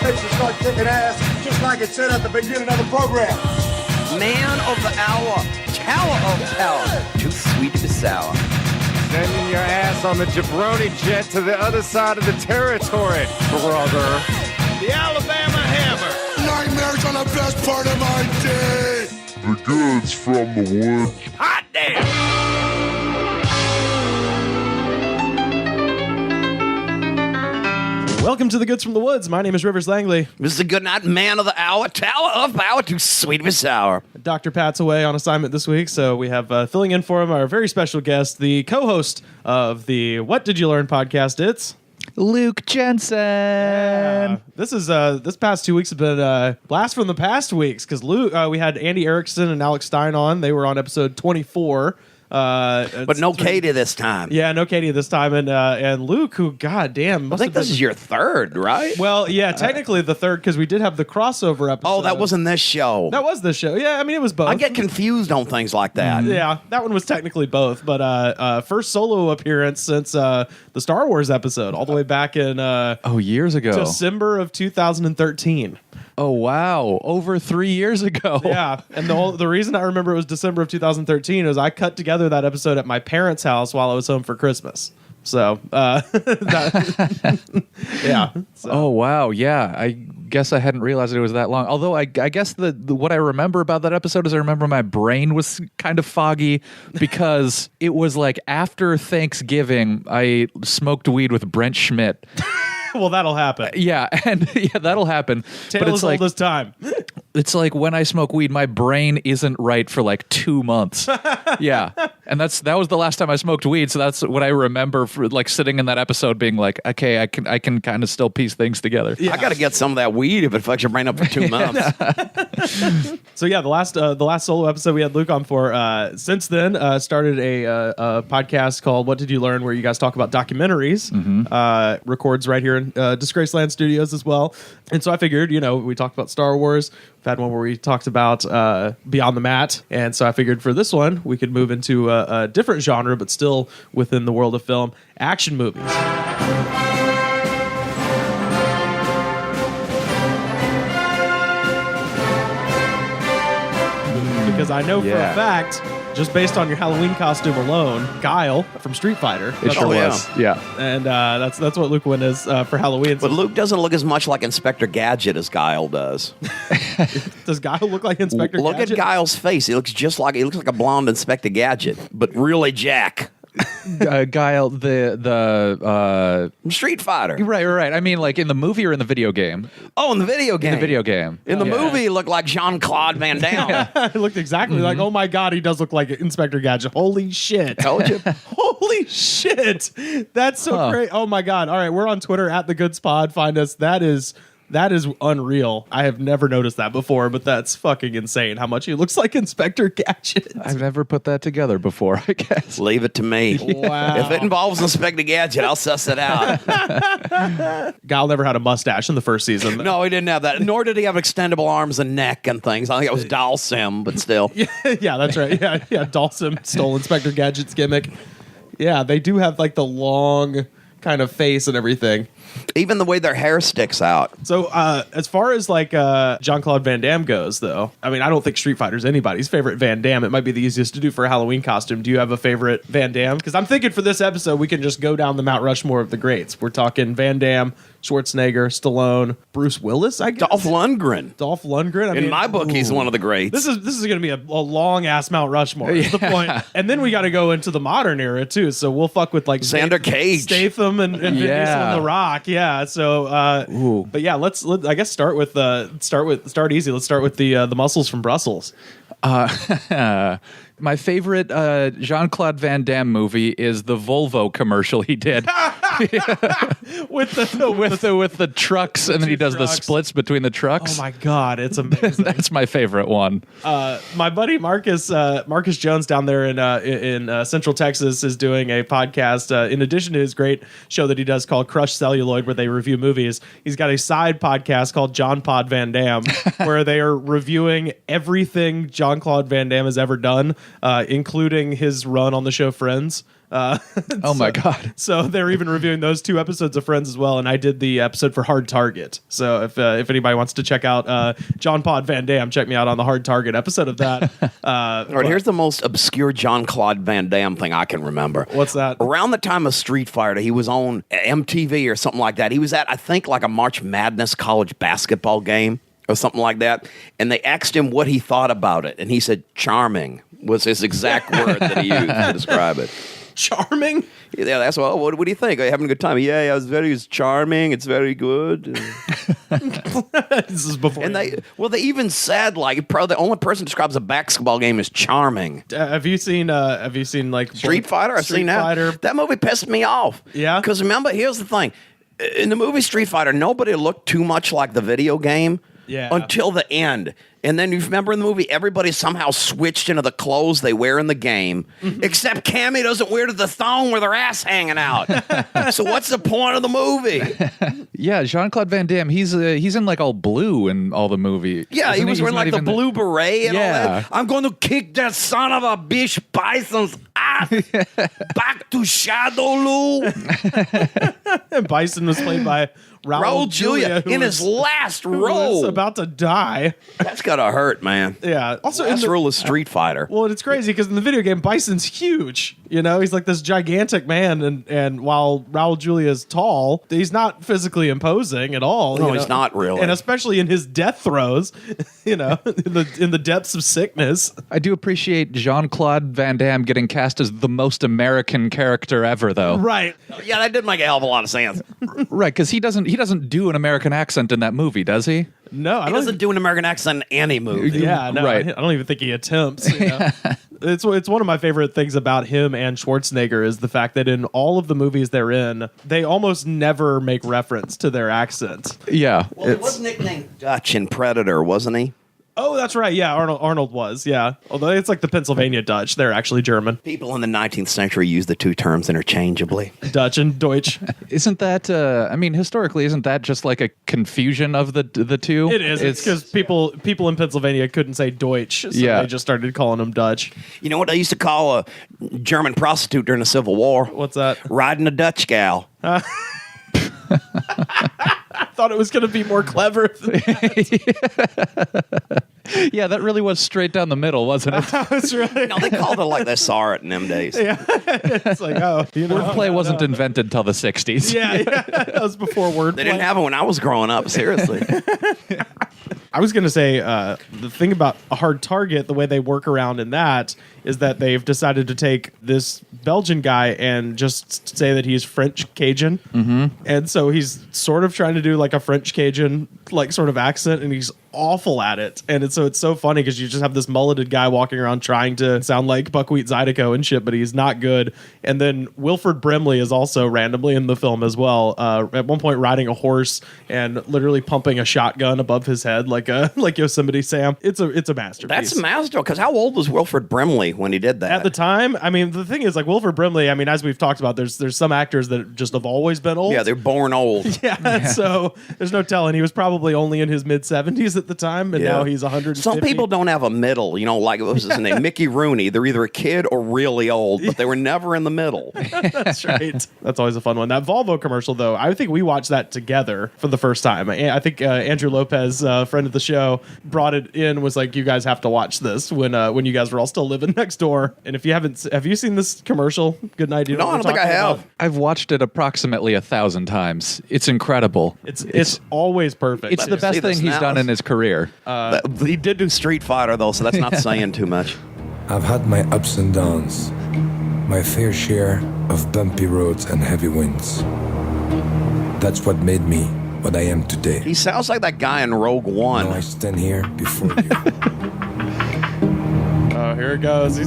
fix to start kicking ass, just like it said at the beginning of the program. Man of the hour, tower of power, too sweet to be sour. Sending your ass on the jabroni jet to the other side of the territory, brother. The Alabama Hammer. Nightmares are the best part of my day. The goods from the wood. Hot damn! Welcome to the Goods from the Woods. My name is Rivers Langley. Mr. Goodnight, man of the hour, tower of power, too sweet to be sour. Dr. Pat's away on assignment this week, so we have filling in for him our very special guest, the co-host of the What Did You Learn podcast. It's Luke Jensen. This past 2 weeks have been a blast from the past weeks because we had Andy Erickson and Alex Stein on. They were on episode 24. But no Katie this time. Yeah, no Katie this time, and Luke, who goddamn, I think this is your third, right? Well, yeah, technically the third because we did have the crossover episode. Oh, that wasn't this show. That was this show. Yeah, I mean it was both. I get confused on things like that. Yeah, that one was technically both, but first solo appearance since the Star Wars episode, all the way back in years ago, December of 2013. Oh wow, over 3 years ago. Yeah, and the reason I remember it was December of 2013 is I cut together that episode at my parents' house while I was home for Christmas. So, yeah. So. Oh wow, yeah. I guess I hadn't realized it was that long. Although I guess the what I remember about that episode is I remember my brain was kind of foggy because it was like after Thanksgiving I smoked weed with Brent Schmidt. Well, that'll happen. Yeah, and that'll happen. Tale but it's as like old as time. It's like when I smoke weed, my brain isn't right for like 2 months. Yeah, and that was the last time I smoked weed, so that's what I remember for like sitting in that episode, being like, okay, I can kind of still piece things together. Yeah. I got to get some of that weed if it fucks your brain up for 2 months. So yeah, the last solo episode we had Luke on for. Since then, started a podcast called What Did You Learn, where you guys talk about documentaries. Mm-hmm. Records right here in Disgraceland Studios as well. And so I figured, we talked about Star Wars. We've had one where we talked about Beyond the Mat. And so I figured for this one, we could move into a different genre, but still within the world of film, action movies. Because I know for a fact, just based on your Halloween costume alone, Guile from Street Fighter. It sure was. Yeah. And that's what Luke went as for Halloween. But Luke doesn't look as much like Inspector Gadget as Guile does. Does Guile look like Inspector Gadget? Look at Guile's face. He looks like a blonde Inspector Gadget, but really Jack. Guile, the Street Fighter. Right. I mean, like in the movie or in the video game? Oh, in the video game. In the video game. In the movie, he looked like Jean-Claude Van Damme. It looked exactly like, oh my God, he does look like Inspector Gadget. Holy shit. Told you. Holy shit. That's so great. Oh my God. All right, we're on Twitter at The Goods Pod. Find us. That is unreal. I have never noticed that before, but that's fucking insane how much he looks like Inspector Gadget. I've never put that together before, I guess. Leave it to me. Wow. If it involves Inspector Gadget, I'll suss it out. Guile never had a mustache in the first season. No, he didn't have that. Nor did he have extendable arms and neck and things. I think it was Dalsim, but still. Yeah, that's right. Yeah, Dalsim stole Inspector Gadget's gimmick. Yeah, they do have like the long kind of face and everything. Even the way their hair sticks out. So as far as like Jean-Claude Van Damme goes, though, I mean, I don't think Street Fighter's anybody's favorite Van Damme. It might be the easiest to do for a Halloween costume. Do you have a favorite Van Damme? Because I'm thinking for this episode, we can just go down the Mount Rushmore of the greats. We're talking Van Damme, Schwarzenegger, Stallone, Bruce Willis, I guess. Dolph Lundgren. In my book, he's one of the greats. This is going to be a long ass Mount Rushmore. Is the point. And then we got to go into the modern era too. So we'll fuck with like Xander Cage, Statham, and Vin Diesel and The Rock. Yeah. So, but yeah, let's I guess start easy. Let's start with the muscles from Brussels. My favorite Jean-Claude Van Damme movie is the Volvo commercial he did with the trucks, and then he does the splits between the trucks. Oh my God, it's amazing. That's my favorite one. My buddy Marcus Jones down there in Central Texas is doing a podcast. In addition to his great show that he does called Crush Celluloid, where they review movies, he's got a side podcast called John Pod Van Damme, where they are reviewing everything Jean-Claude Van Damme has ever done. including his run on the show Friends. Oh my God. So they're even reviewing those 2 episodes of friends as well, and I did the episode for Hard Target. So if anybody wants to check out John Pod Van Damme, check me out on the Hard Target episode of that. All right, here's the most obscure John Claude Van Damme thing I can remember. What's that? Around the time of Street Fighter, he was on MTV or something like that. He was at, I think, like a March Madness college basketball game or something like that. And they asked him what he thought about it. And he said, charming was his exact word that he used to describe it. Charming? Yeah, that's what do you think? Are you having a good time? Yeah, it's charming. It's very good. This is before. And they even said, like, probably the only person who describes a basketball game as charming. Have you seen like Street Fighter? I've seen that. Fighter. That movie pissed me off. Yeah? Because remember, here's the thing. In the movie Street Fighter, nobody looked too much like the video game until the end. And then you remember in the movie, everybody somehow switched into the clothes they wear in the game, except Cammy doesn't wear the thong with her ass hanging out. So what's the point of the movie? Yeah, Jean-Claude Van Damme, he's in like all blue in all the movie. Yeah, he was wearing like the blue beret and all Yeah. that. I'm going to kick that son of a bitch Bison's ass back to Shadowloo. And Bison was played by Raul Julia who in was- his last who role. was about to die. That's gotta hurt, man. Yeah. Also, in Last the, role is Street Fighter. well, it's crazy because in the video game, Bison's huge. You know, he's like this gigantic man, and while Raul Julia is tall, he's not physically imposing at all. No, you know? he's not really. and especially in his death throes, you know, in the depths of sickness. I do appreciate Jean-Claude Van Damme getting cast as the most American character ever, though. Right. Yeah, that did make a hell of a lot of sense. Right, because he doesn't do an American accent in that movie, does he? No, I He don't. doesn't do an American accent in any movie. Yeah, no, Right. I don't even think he attempts. You know? It's one of my favorite things about him and Schwarzenegger is the fact that in all of the movies they're in, they almost never make reference to their accent. Yeah. Well, he was nicknamed Dutch in Predator, wasn't he? Oh, that's right. Yeah, Arnold was. Yeah, although it's like the Pennsylvania Dutch. They're actually German. People in the 19th century used the two terms interchangeably. Dutch and Deutsch. Isn't that, I mean, historically, isn't that just like a confusion of the two? It is. It's because people in Pennsylvania couldn't say Deutsch, so Yeah. they just started calling them Dutch. You know what they used to call a German prostitute during the Civil War? What's that? Riding a Dutch gal. I thought it was going to be more clever. Yeah, that really was straight down the middle, wasn't it? It's really. No, they called it like they saw it in them days. It's like, oh, you know. Wordplay wasn't invented till the 60s. Yeah, that was before wordplay. They didn't have it when I was growing up, seriously. I was going to say the thing about a Hard Target, the way they work around in that is that they've decided to take this Belgian guy and just say that he's French Cajun. Mm-hmm. And so he's sort of trying to do like a French Cajun like sort of accent, and he's awful at it. And it's so funny because you just have this mulleted guy walking around trying to sound like Buckwheat Zydeco and shit, but he's not good. And then Wilford Brimley is also randomly in the film as well. At one point riding a horse and literally pumping a shotgun above his head like Yosemite Sam. It's a masterpiece. That's a master, because how old was Wilford Brimley when he did that? At the time, I mean, the thing is, like Wilford Brimley, I mean, as we've talked about, there's some actors that just have always been old. Yeah, they're born old. Yeah, so there's no telling. He was probably only in his mid-70s at the time, and now he's 150. Some people don't have a middle, you know, like what was his name? Mickey Rooney. They're either a kid or really old, but they were never in the middle. That's right. That's always a fun one. That Volvo commercial, though, I think we watched that together for the first time. I think Andrew Lopez, friend of the show, brought it in, was like, you guys have to watch this when you guys were all still living next door. And if you haven't, have you seen this commercial? Good night. No, I don't think I have. I've watched it approximately 1,000 times. It's incredible. It's always perfect. It's the best see this thing he's now. done in his career. He did do Street Fighter, though, so that's not saying too much. I've had my ups and downs, my fair share of bumpy roads and heavy winds. That's what made me what I am today. He sounds like that guy in Rogue One. Now I stand here before you. Oh, here it goes.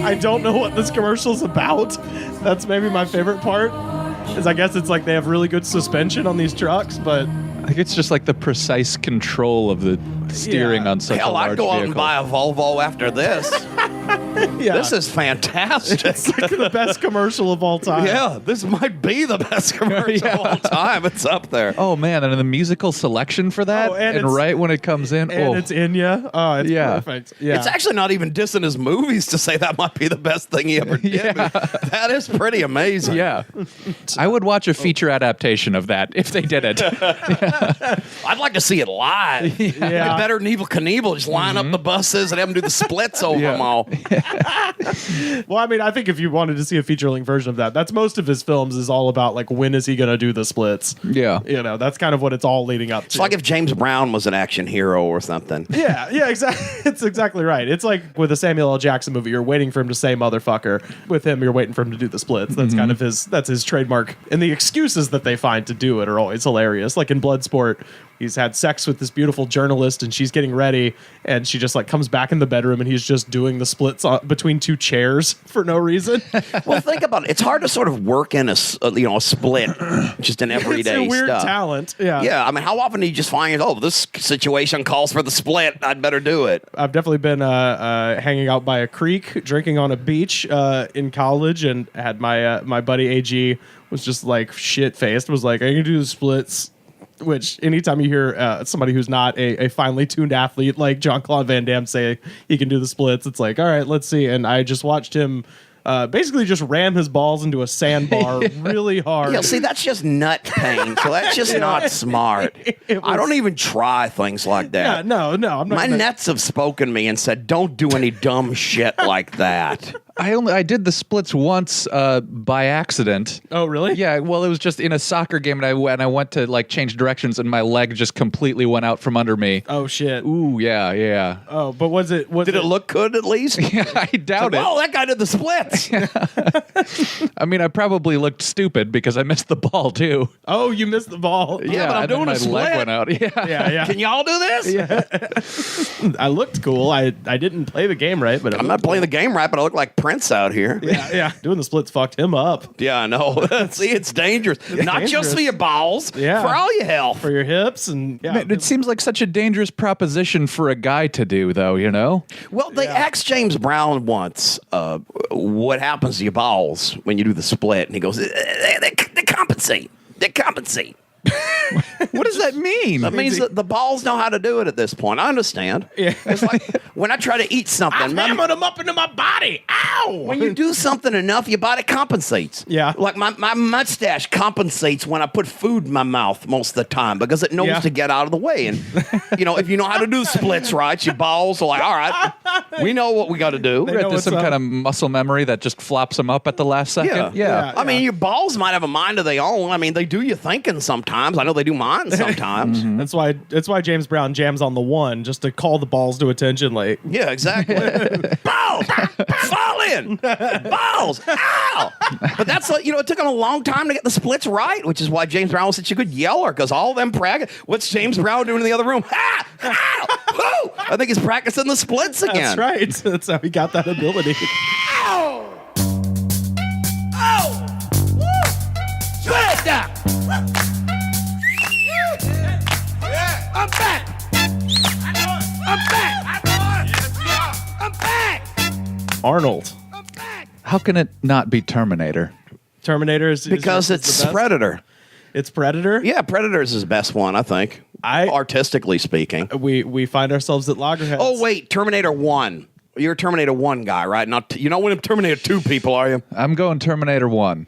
I don't know what this commercial's about. That's maybe my favorite part. Is I guess it's like they have really good suspension on these trucks, but I think it's just like the precise control of the steering Yeah. on such a Hell, large I'd go out and vehicle. buy a Volvo after this. Yeah. This is fantastic. It's like the best commercial of all time. Yeah, this might be the best commercial of all time. It's up there. Oh man, and the musical selection for that, Oh, and and it's- right when it comes in, And it's Inya. Oh, it's Yeah. perfect. Yeah. It's actually not even dissing his movies to say that might be the best thing he ever did. Yeah. That is pretty amazing. yeah. I would watch a feature adaptation of that if they did it. I'd like to see it live. Yeah. Better than Evel Knievel. Just line up the buses and have them do the splits over Yeah. them all. Well, I mean, I think if you wanted to see a feature-length version of that's most of his films is all about, like, when is he going to do the splits? Yeah. You know, that's kind of what it's all leading up to. It's like if James Brown was an action hero or something. Yeah, exactly. It's exactly right. It's like with a Samuel L. Jackson movie, you're waiting for him to say motherfucker. With him, you're waiting for him to do the splits. That's kind of his trademark. And the excuses that they find to do it are always hilarious. Like in Bloodsport, he's had sex with this beautiful journalist and she's getting ready and she just like comes back in the bedroom and he's just doing the splits between two chairs for no reason. Well, think about it. It's hard to sort of work in a split just in everyday It's a weird stuff. talent. Yeah. Yeah, I mean, how often do you just find, this situation calls for the split, I'd better do it. I've definitely been hanging out by a creek, drinking on a beach in college, and had my buddy AG was just like shit faced. Was like, I can do the splits. Which anytime you hear somebody who's not a finely tuned athlete like Jean-Claude Van Damme say he can do the splits, it's like, all right, let's see. And I just watched him basically just ram his balls into a sandbar really hard. Yeah, see, that's just nut pain, so that's just not smart. I don't even try things like that. Yeah, no, I'm not. My nuts have spoken to me and said, don't do any dumb shit like that. I did the splits once by accident. Oh, really? Yeah, well, it was just in a soccer game, and I went to like change directions, and my leg just completely went out from under me. Oh shit. Ooh, yeah. Oh, but was it? Did it look good at least? Yeah, I doubt it. Well, that guy did the splits. I mean, I probably looked stupid because I missed the ball too. Oh, you missed the ball. Yeah, but I'm and then doing my a split. leg went out. Yeah. Yeah. Can y'all do this? I looked cool. I didn't play the game right, but I'm not playing the game right, but I look like Prince out here. Yeah. Doing the splits fucked him up. Yeah, I know. See, it's dangerous. Not just dangerous. for your balls, Yeah. for all your health. For your hips and yeah. Man, it seems like such a dangerous proposition for a guy to do, though, you know? Well, they asked James Brown once, what happens to your balls when you do the split? And he goes, they compensate. They compensate. What does that mean? That means that the balls know how to do it at this point. I understand. Yeah. It's like when I try to eat something. I hammered them up into my body. Ow! When you do something enough, your body compensates. Yeah. Like my mustache compensates when I put food in my mouth most of the time because it knows Yeah. to get out of the way. And, if you know how to do splits right, your balls are like, all right, we know what we got to do. They We're know at this what's some up. kind of muscle memory that just flops them up at the last second. Yeah. I mean, your balls might have a mind of their own. I mean, they do your thinking sometimes. I know they do mine sometimes. That's why James Brown jams on the one just to call the balls to attention. Like, Yeah, exactly. Balls! Fall in! Balls! Ow! But that's like, it took him a long time to get the splits right, which is why James Brown was such a good yeller, because all them what's James Brown doing in the other room? Ha! Ow! Woo! I think he's practicing the splits again. that's right. That's how he got that ability. Ow! Oh! Woo! Split down! I'm back! I'm back! I'm back! Arnold. How can it not be Terminator? Terminator is Because is it's the best? Predator. It's Predator. Yeah, Predator is his best one, I think. Artistically speaking. We find ourselves at loggerheads. Oh, wait, Terminator 1. You're a Terminator 1 guy, right? You're not one of Terminator 2 people, are you? I'm going Terminator 1.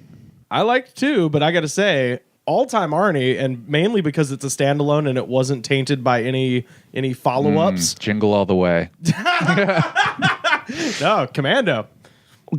I liked 2, but I got to say, all-time Arnie, and mainly because it's a standalone and it wasn't tainted by any follow-ups. Jingle all the way. No, Commando.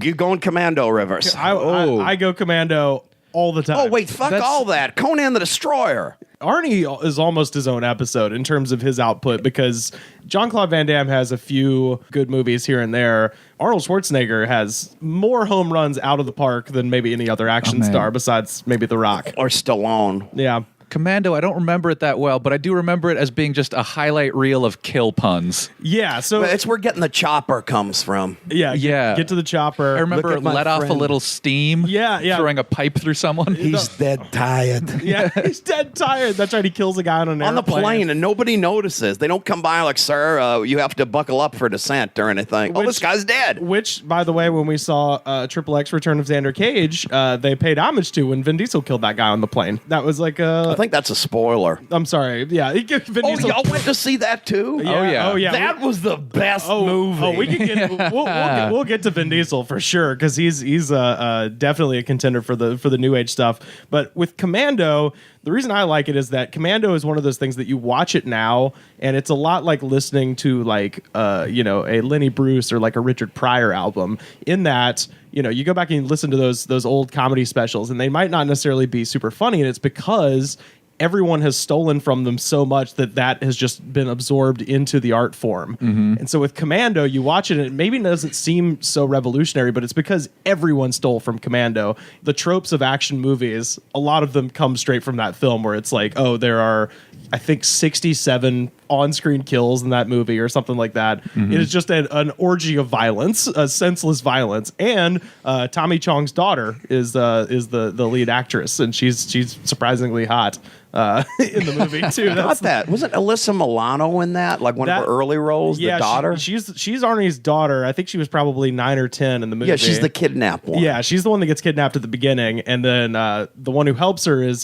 You going Commando reverse. I go Commando all the time. Oh, wait, fuck all that. Conan the Destroyer. Arnie is almost his own episode in terms of his output because Jean-Claude Van Damme has a few good movies here and there. Arnold Schwarzenegger has more home runs out of the park than maybe any other action star besides maybe The Rock. Or Stallone. Yeah. Commando, I don't remember it that well, but I do remember it as being just a highlight reel of kill puns. Yeah, so Well, it's where getting the chopper comes from. Get to the chopper. I remember Look it at my let off a friend. little steam. Yeah. Throwing a pipe through someone. He's dead tired. Yeah, he's dead tired. That's right. He kills a guy on an On the airplane. plane, and nobody notices. They don't come by like, sir, you have to buckle up for descent or anything. This guy's dead. Which, by the way, when we saw Triple X Return of Xander Cage, they paid homage to when Vin Diesel killed that guy on the plane. That was like I think that's a spoiler. I'm sorry. Yeah. Vin Oh, Diesel. y'all went to see that too? yeah. Oh, yeah. That was the best movie. Oh, we can get we'll get to Vin Diesel for sure because he's definitely a contender for the new age stuff. But with Commando, the reason I like it is that Commando is one of those things that you watch it now, and it's a lot like listening to like a Lenny Bruce or like a Richard Pryor album. In that, you go back and listen to those old comedy specials, and they might not necessarily be super funny, and it's because everyone has stolen from them so much that has just been absorbed into the art form. And so with Commando, you watch it and it maybe doesn't seem so revolutionary, but it's because everyone stole from Commando. The tropes of action movies, a lot of them come straight from that film where it's like, oh, there are, I think, 67 on-screen kills in that movie or something like that. It is just an orgy of violence, senseless violence. And Tommy Chong's daughter is the lead actress, and she's surprisingly hot in the movie too. Not that. Wasn't Alyssa Milano in that? Like one of her early roles? Yeah, the daughter? She's Arnie's daughter. I think she was probably 9 or 10 in the movie. Yeah, she's the kidnapped one. Yeah, she's the one that gets kidnapped at the beginning, and then the one who helps her is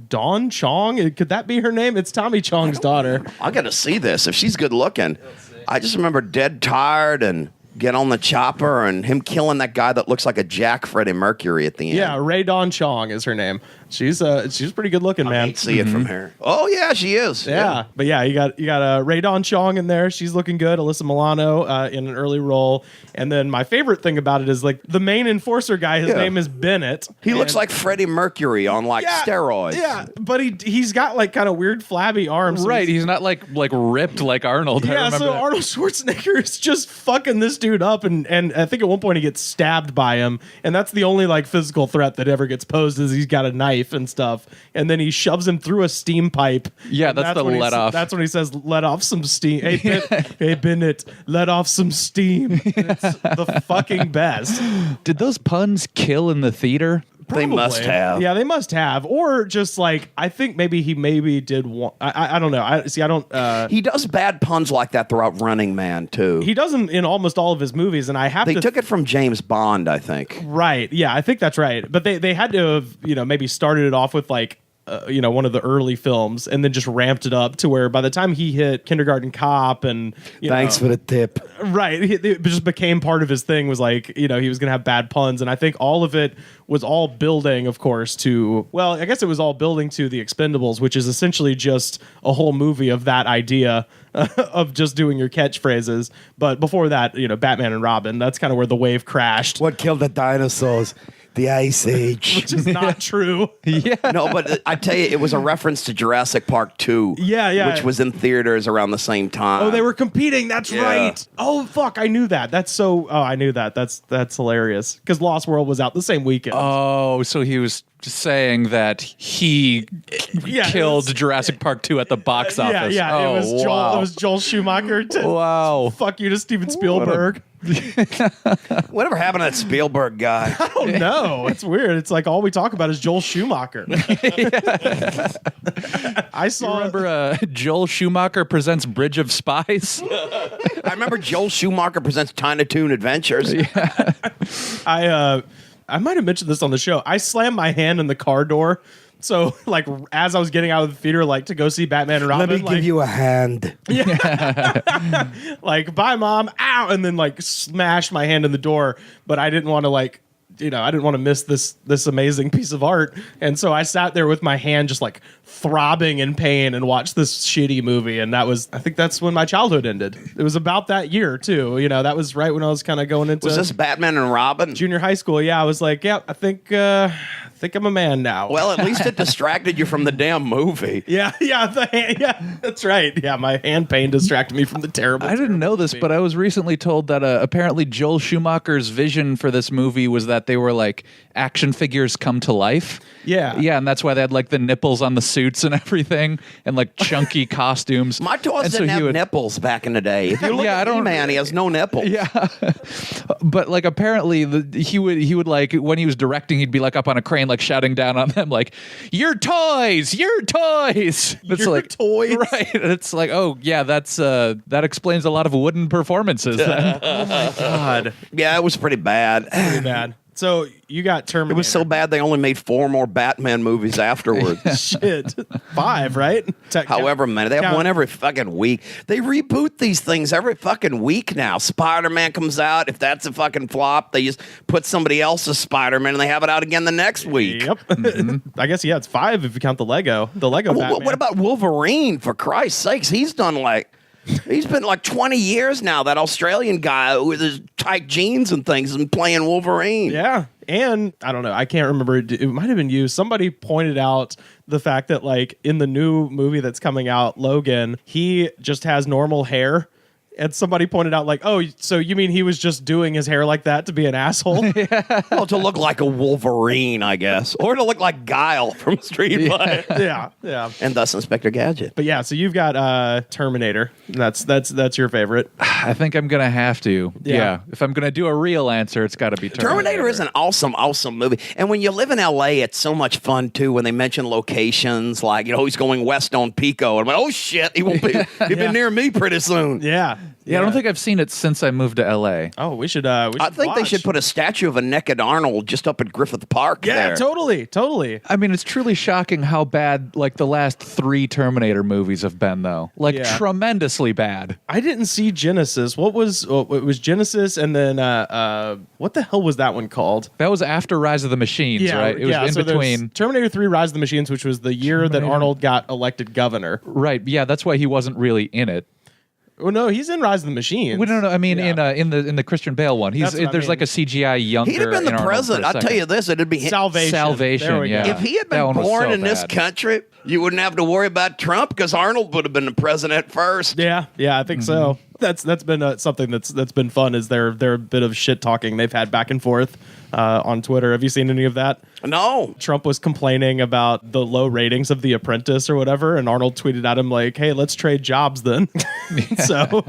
Dawn Chong. Could that be her name? It's Tommy Chong's daughter. I got to see this. If she's good looking. I just remember Dead Tired and Get on the Chopper and him killing that guy that looks like a Jack Freddie Mercury at the end. Yeah, Ray Dawn Chong is her name. She's pretty good looking, man. I can't see it from here. Oh yeah, she is. Yeah. But yeah, you got Ray Dawn Chong in there. She's looking good. Alyssa Milano in an early role. And then my favorite thing about it is like the main enforcer guy. His name is Bennett. He looks like Freddie Mercury on like steroids. Yeah, but he's got like kind of weird flabby arms. Right, he's not like ripped like Arnold. Yeah, so Arnold Schwarzenegger is just fucking this dude up, and I think at one point he gets stabbed by him, and that's the only like physical threat that ever gets posed is he's got a knife and stuff, and then he shoves him through a steam pipe. Yeah, that's the let off. That's when he says, "Let off some steam." Hey, Bennett, let off some steam. It's the fucking best. Did those puns kill in the theater? They must have. Yeah, they must have. Or just like, I think maybe he did one. I don't know. I don't. He does bad puns like that throughout Running Man too. He does them in almost all of his movies, and They took it from James Bond, I think. Right. Yeah, I think that's right. But they had to have, maybe started it off with like, one of the early films and then just ramped it up to where by the time he hit Kindergarten Cop and Thanks for the tip. Right, it just became part of his thing was like, he was going to have bad puns, and I think all of it was all building, of course, to, well, I guess it was all building to The Expendables, which is essentially just a whole movie of that idea of just doing your catchphrases. But before that, Batman and Robin, that's kind of where the wave crashed. What killed the dinosaurs? The Ice Age. Which is not true. Yeah. No, but I tell you, it was a reference to Jurassic Park 2. Yeah. Which was in theaters around the same time. Oh, they were competing. That's Yeah. right. Oh, fuck. I knew that. I knew that. That's hilarious. Because Lost World was out the same weekend. Oh, so he was just saying that he killed Jurassic Park 2 at the box office. Yeah. Oh, It was Joel Schumacher. Fuck you to Steven Spielberg. Whatever happened to that Spielberg guy? I don't know. It's weird. It's like all we talk about is Joel Schumacher. I saw. Remember Joel Schumacher presents Bridge of Spies? I remember Joel Schumacher presents Tiny Toon Adventures. I might have mentioned this on the show. I slammed my hand in the car door. So, like, as I was getting out of the theater, like, to go see Batman and Robin. Let me give you a hand. Like, bye, Mom. Ow. And then, like, smashed my hand in the door. But I didn't want to, like, I didn't want to miss this amazing piece of art. And so I sat there with my hand just, like, throbbing in pain and watched this shitty movie. And I think that's when my childhood ended. It was about that year, too. That was right when I was kind of going into... Was this Batman and Robin? Junior high school. Yeah, I was like, yeah, I think think I'm a man now. Well, at least it distracted you from the damn movie. Yeah, that's right. Yeah, my hand pain distracted me from the terrible. I didn't know this, movie. but I was recently told that apparently Joel Schumacher's vision for this movie was that they were like action figures come to life. Yeah. Yeah, and that's why they had like the nipples on the suits and everything and like chunky costumes. My toys And so didn't he have would- nipples back in the day. If you look Yeah, I at don't- E-Man, he has no nipples. Yeah, but like apparently he would like when he was directing, he'd be like up on a crane, like shouting down on them, like "Your toys, your toys." It's Your like toys. right? And it's like, oh yeah, that explains a lot of wooden performances. Then. God, Yeah, it was pretty bad. pretty bad. So you got Terminator. It was so bad they only made 4 more Batman movies afterwards. Shit, 5, right? However many. They have count- one every fucking week. They reboot these things every fucking week now. Spider-Man comes out. If that's a fucking flop, they just put somebody else's Spider-Man and they have it out again the next week. Yep. I guess it's 5 if you count the Lego. The Lego. Batman. What about Wolverine, for Christ's sakes? He's been like 20 years now, that Australian guy with his tight jeans and things and playing Wolverine. Yeah. And I don't know. I can't remember. It might have been you. Somebody pointed out the fact that, like, in the new movie that's coming out, Logan, he just has normal hair. And somebody pointed out, like, oh, so you mean he was just doing his hair like that to be an asshole? Well, to look like a Wolverine, I guess. Or to look like Guile from Street Fighter. Yeah. And thus Inspector Gadget. But yeah, so you've got Terminator. That's your favorite. I think I'm gonna have to. Yeah. If I'm gonna do a real answer, it's got to be Terminator is an awesome, awesome movie. And when you live in L.A., it's so much fun, too, when they mention locations. Like, he's going west on Pico. And I'm like, oh, shit, he'll be near me pretty soon. Yeah. Yeah, I don't think I've seen it since I moved to LA. Oh, we should. I think they watch. should put a statue of a naked Arnold just up at Griffith Park. Yeah, there. totally. I mean, it's truly shocking how bad like the last 3 Terminator movies have been, though. Like Yeah. tremendously bad. I didn't see Genesis. It was Genesis, and then what the hell was that one called? That was after Rise of the Machines, right? It was in so there's between. Terminator 3: Rise of the Machines, which was the year that Arnold got elected governor. Right. Yeah, that's why he wasn't really in it. Oh no, he's in Rise of the Machines. Well, no. I mean, Yeah. in the Christian Bale one, That's what I there's mean. like a CGI younger. He'd have been in the Arnold president. for a I'll tell second. you this, it'd be Salvation. There we go. Yeah. If he had That been one was born so in this bad. country, you wouldn't have to worry about Trump because Arnold would have been the president first. Yeah, I think so. That's been something that's been fun. Is their bit of shit talking they've had back and forth on Twitter. Have you seen any of that? No. Trump was complaining about the low ratings of The Apprentice or whatever, and Arnold tweeted at him like, "Hey, let's trade jobs then." So.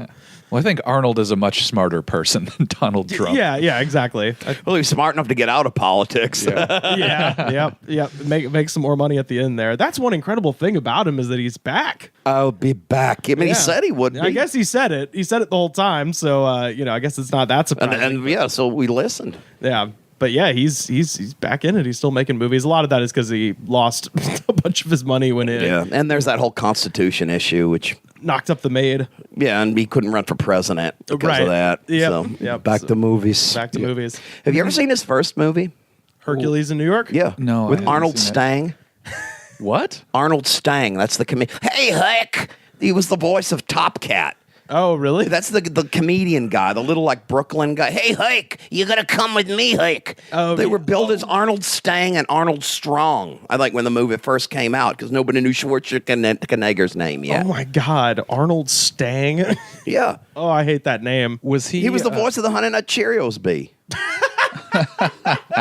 Well, I think Arnold is a much smarter person than Donald Trump. Yeah, exactly. Well, he's smart enough to get out of politics. Yep. Make some more money at the end there. That's one incredible thing about him is that he's back. I'll be back. I mean, he Yeah. said he would be. I guess he said it. He said it the whole time. So I guess it's not that surprising. And yeah, so we listened. Yeah. But yeah, he's back in it. He's still making movies. A lot of that is because he lost a bunch of his money when it Yeah, and there's that whole Constitution issue, which knocked up the maid. yeah, and he couldn't run for president because Right. of that. Yep. So Yep. back So- to movies. Back to movies. Have you ever seen his first movie? Hercules in New York? Yeah, No, I with haven't Arnold seen it. Stang. What? Arnold Stang, that's the comedian. Hey, heck! He was the voice of Top Cat. Oh, really? That's the comedian guy, the little like Brooklyn guy. Hey, Hike, you gotta come with me, Hike. Oh, They were billed as Arnold Stang and Arnold Strong. I think when the movie first came out because nobody knew Schwarzenegger's name yet. Oh my God, Arnold Stang. Yeah, Oh, I hate that name. Was he? he was the voice of the Honey Nut Cheerios bee.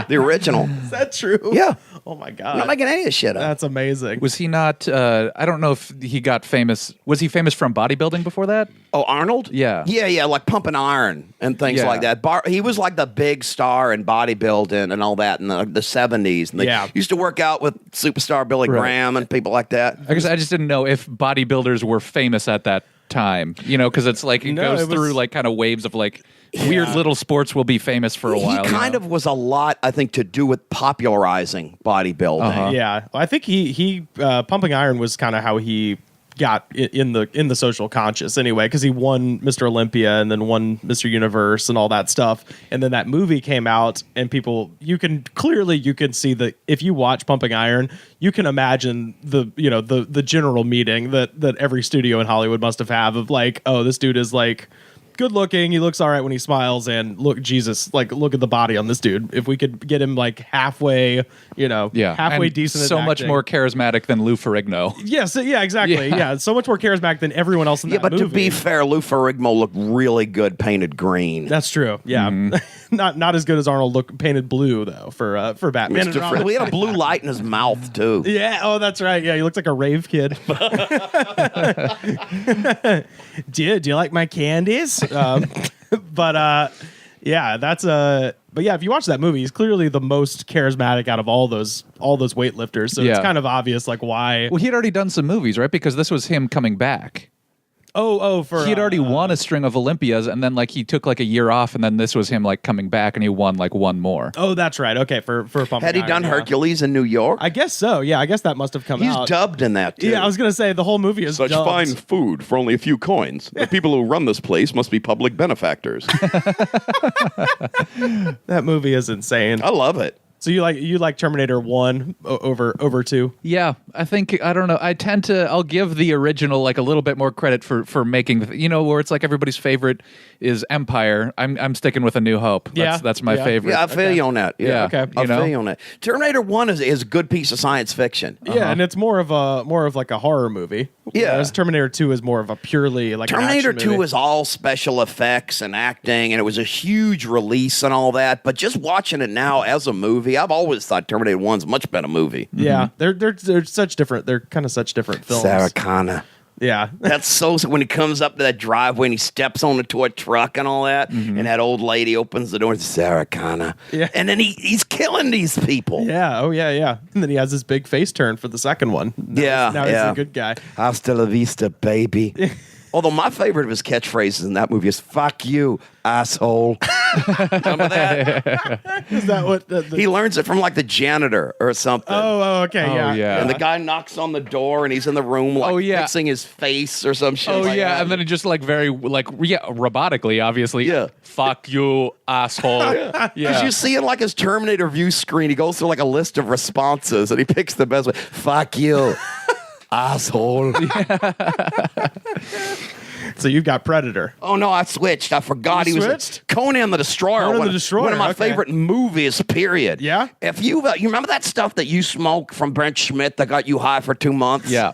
The original. Is that true? Yeah, Oh my I'm God. not making any of this shit up. That's amazing. Was he not? I don't know if he got famous. Was he famous from bodybuilding before that? Oh, Arnold? Yeah. Yeah, like pumping iron and things Yeah. like that. He was like the big star in bodybuilding and all that in the 70s. And they Yeah. used to work out with superstar Billy Right. Graham and people like that. I guess I just didn't know if bodybuilders were famous at that time. Because it's like it No, goes it was- through like kind of waves of like weird little sports will be famous for a while. He kind of was a lot, I think, to do with popularizing bodybuilding. Uh-huh. Yeah, I think he pumping iron was kind of how he got in the social conscious anyway, because he won Mr. Olympia and then won Mr. Universe and all that stuff, and then that movie came out and you can see that if you watch Pumping Iron, you can imagine the general meeting that every studio in Hollywood must have of like, oh, this dude is like good looking. He looks all right when he smiles. And look, Jesus, like look at the body on this dude. If we could get him like halfway, halfway and decent. So at much acting. more charismatic than Lou Ferrigno. Yes, yeah, exactly. Yeah, so much more charismatic than everyone else in that but movie. to be fair, Lou Ferrigno looked really good painted green. That's true. Yeah, not as good as Arnold look painted blue though for Batman. And Robin. We had a blue light in his mouth too. Yeah. Oh, that's right. Yeah, he looks like a rave kid. Do you like my candies? Yeah, that's a. But yeah, if you watch that movie, he's clearly the most charismatic out of all those weightlifters. So it's kind of obvious, like why. Well, he had already done some movies, right? Because this was him coming back. For he had already won a string of Olympias, and then like he took like a year off, and then this was him like coming back, and he won like one more. Oh, that's right. Okay, for Pumping Had he done Hercules in New York? I guess so. Yeah, I guess that must have come out. He's dubbed in that too. Yeah, I was gonna say the whole movie is Such dubbed. fine food for only a few coins. The people who run this place must be public benefactors. That movie is insane. I love it. So you like Terminator 1 over 2? Yeah, I think I don't know. I'll give the original like a little bit more credit for making where it's like everybody's favorite is Empire. I'm sticking with A New Hope. That's my favorite. Yeah, I feel you on that. Yeah, Okay. I feel you on that. Terminator 1 is a good piece of science fiction. Yeah, and it's more of like a horror movie. Yeah. Whereas Terminator 2 is more of a purely like Terminator an action 2 movie. is all special effects and acting, and it was a huge release and all that. But just watching it now as a movie, I've always thought Terminator 1's a much better movie. Yeah, they're such different. They're kind of such different films. Sarah Connor. Yeah, That's so when he comes up to that driveway and he steps on the toy truck and all that, and that old lady opens the door and says, Sarah Connor. Yeah. And then he's killing these people. yeah. Oh yeah. And then he has this big face turn for the second one. Now he's a good guy. Hasta la vista, baby. Although my favorite of his catchphrases in that movie is "fuck you, asshole." Remember that? Is that what He learns it from like the janitor or something. Okay. Oh, yeah. And the guy knocks on the door and he's in the room like fixing his face or some shit. Oh like yeah, that. and then it just like very like robotically, obviously. Yeah. Fuck you, asshole. Because you see in like his Terminator view screen, he goes through like a list of responses and he picks the best one. Fuck you, asshole. So you've got Predator. Oh no, I switched. I forgot You he was switched? Conan the Destroyer. Conan the Destroyer, One of my okay. favorite movies. Period. Yeah? If you remember that stuff that you smoked from Brent Schmidt that got you high for 2 months. Yeah.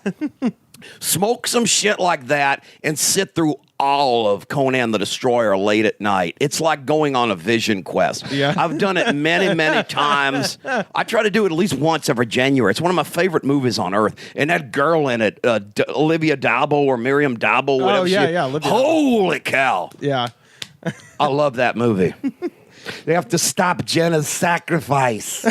Smoke some shit like that and sit through all of Conan the Destroyer late at night. It's like going on a vision quest. Yeah. I've done it many, many times. I try to do it at least once every January. It's one of my favorite movies on earth. And that girl in it, Olivia Dabo or Miriam Dabo, whatever Olivia. Holy cow. Yeah. I love that movie. They have to stop Jenna's sacrifice.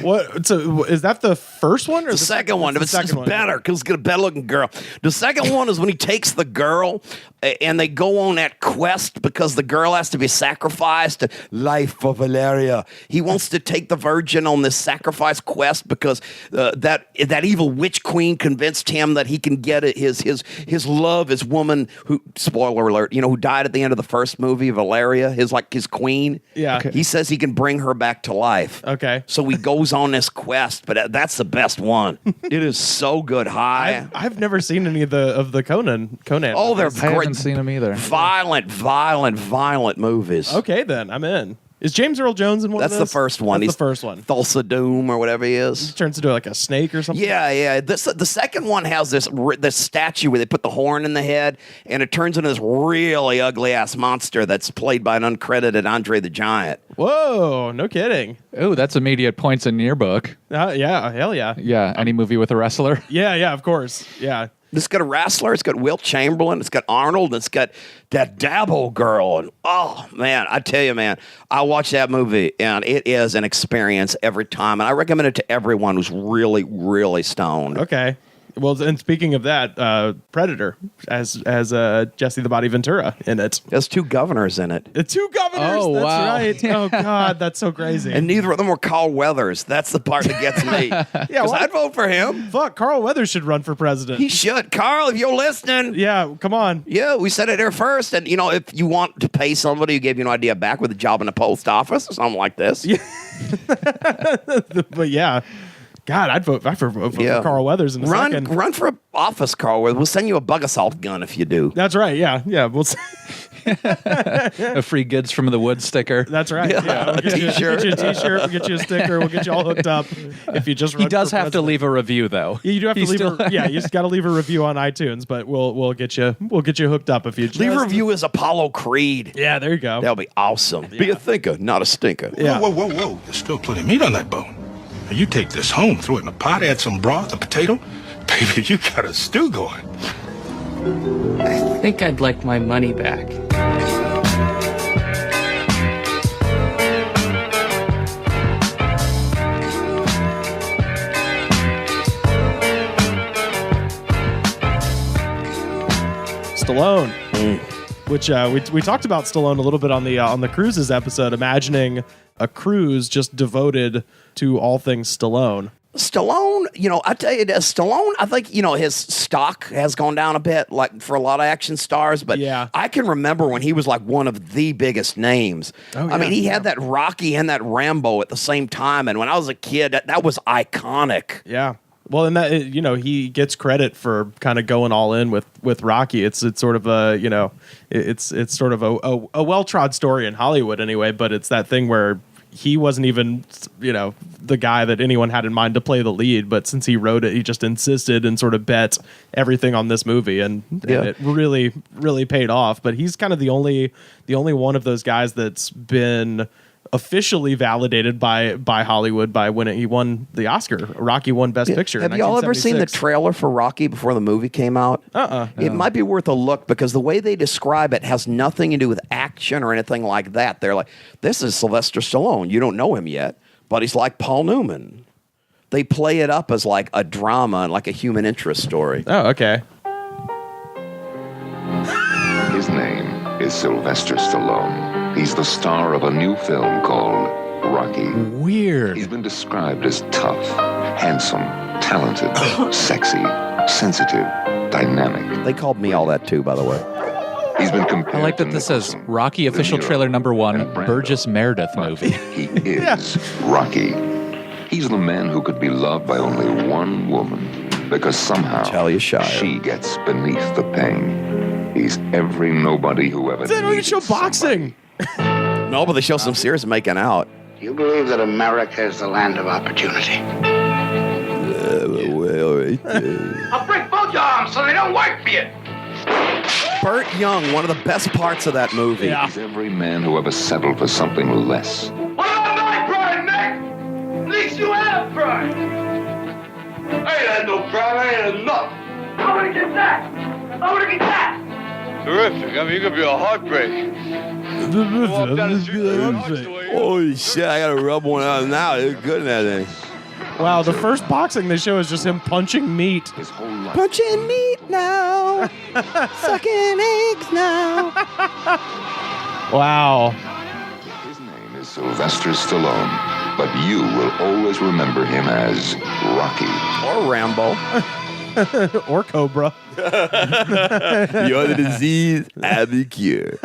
What? So is that the first one or The second one. The It's second one. better because it's got a better-looking girl. The second one is when he takes the girl and they go on that quest because the girl has to be sacrificed to life for Valeria. He wants to take the virgin on this sacrifice quest because that evil witch queen convinced him that he can get his love, his woman who, spoiler alert, who died at the end of the first movie, Valeria, his queen. Yeah. Okay. He says he can bring her back to life. Okay. So he goes on this quest, but that's the best one. It is so good. High. I've never seen any of the Conan. Oh, they're I great. haven't seen him either. Violent movies. Okay, then I'm in. Is James Earl Jones in one That's of the those? first one. That's He's the first one. Thulsa Doom or whatever he is. Turns into like a snake or something. Yeah. The second one has this statue where they put the horn in the head, and it turns into this really ugly ass monster that's played by an uncredited Andre the Giant. Whoa! No kidding. Oh, that's immediate points in your book. Yeah. Hell yeah. Yeah. Any movie with a wrestler. Yeah. Of course. Yeah. It's got a wrestler. It's got Wilt Chamberlain. It's got Arnold. And it's got that Dabo girl. And oh man, I tell you, man, I watch that movie and it is an experience every time. And I recommend it to everyone who's really, really stoned. Okay. Well, and speaking of that, Predator as Jesse the Body Ventura in it. There's two governors in it. The two governors. Oh, that's wow. right. Oh God, that's so crazy. And neither of them were Carl Weathers. That's the part that gets me. Because why- I'd vote for him. Fuck, Carl Weathers should run for president. He should. Carl, if you're listening. Yeah, come on. Yeah, we said it here first. And, if you want to pay somebody who gave you an idea back with a job in the post office or something like this. Yeah. But yeah. God, I'd vote for Carl Weathers in a second. Run for office, Carl Weathers. We'll send you a bug assault gun if you do. That's right. Yeah. We'll A free goods from the wood sticker. That's right. Yeah. We'll get T-shirt. you a T-shirt. We'll get you a sticker. We'll get you all hooked up. If you just run He does for have to president. leave a review, though. You do have to leave. You just got to leave a review on iTunes. But we'll get you hooked up if you just Leave a review as Apollo Creed. Yeah, there you go. That'll be awesome. Be a thinker, not a stinker. Yeah. Whoa. There's still plenty of meat on that bone. Now you take this home, throw it in a pot, add some broth, a potato. Baby, you got a stew going. I think I'd like my money back. Stallone, which we talked about Stallone a little bit on the Cruises episode, imagining a cruise just devoted to all things Stallone. Stallone, I tell you this, Stallone, I think, his stock has gone down a bit, like for a lot of action stars, but yeah. I can remember when he was like one of the biggest names. I mean, he had that Rocky and that Rambo at the same time, and when I was a kid, that was iconic. Yeah. Well, and that he gets credit for kind of going all in with Rocky. It's sort of a it's sort of a well-trod story in Hollywood anyway. But it's that thing where he wasn't even the guy that anyone had in mind to play the lead. But since he wrote it, he just insisted and sort of bet everything on this movie, and it really really paid off. But he's kind of the only one of those guys that's been officially validated by Hollywood by when he won the Oscar. Rocky won Best Picture. Have y'all ever seen the trailer for Rocky before the movie came out? It might be worth a look because the way they describe it has nothing to do with action or anything like that. They're like, this is Sylvester Stallone. You don't know him yet, but he's like Paul Newman. They play it up as like a drama and like a human interest story. Oh, okay. His name is Sylvester Stallone. He's the star of a new film called Rocky. Weird. He's been described as tough, handsome, talented, sexy, sensitive, dynamic. They called me all that too, by the way. He's been compared I like to that this says Nicholson, Rocky official De Niro, trailer number 1, and Brando. Burgess Meredith movie. He is Rocky. He's the man who could be loved by only one woman because somehow Talia Shire. she gets beneath the pain. He's every nobody who ever They don't even needed show boxing. No, but they show some serious making out. Do you believe that America is the land of opportunity? I'll break both your arms so they don't work for you. Burt Young, one of the best parts of that movie. Yeah. He's every man who ever settled for something less. What about my pride, Nick? At least you have pride. I ain't had no pride. I ain't had nothing. I want to get that. I want to get that. Terrific. I mean, you could be a heartbreak. Holy shit, I gotta rub one out now. They're good in that thing. Wow, the first boxing they show is just him punching meat. His whole life. Punching meat now. Sucking eggs now. Wow. His name is Sylvester Stallone, but you will always remember him as Rocky. Or Rambo. Or Cobra. You're the disease, I'm the cure.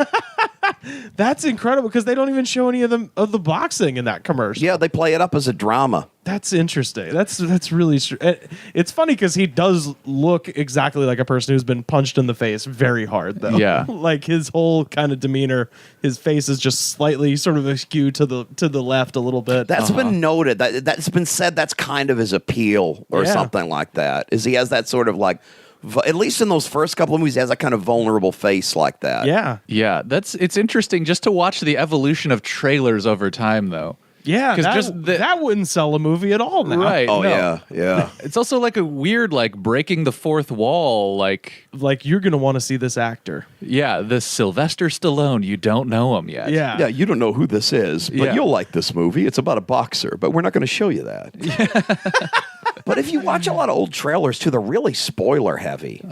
That's incredible because they don't even show any of the boxing in that commercial. Yeah, they play it up as a drama. That's interesting. That's really it's funny because he does look exactly like a person who's been punched in the face very hard though. Yeah. Like his whole kind of demeanor, his face is just slightly sort of askew to the left a little bit. That's been noted. That's been said. That's kind of his appeal or something like that. Is he has that sort of like, at least in those first couple of movies, he has that kind of vulnerable face like that. Yeah. Yeah, it's interesting just to watch the evolution of trailers over time, though. Yeah, 'Cause that, just that wouldn't sell a movie at all now. Right. Oh, no. yeah. It's also like a weird, like, breaking the fourth wall, like you're going to want to see this actor. yeah, this Sylvester Stallone, you don't know him yet. Yeah. Yeah, you don't know who this is, but Yeah. you'll like this movie. It's about a boxer, but we're not going to show you that. But if you watch a lot of old trailers, too, they're really spoiler heavy.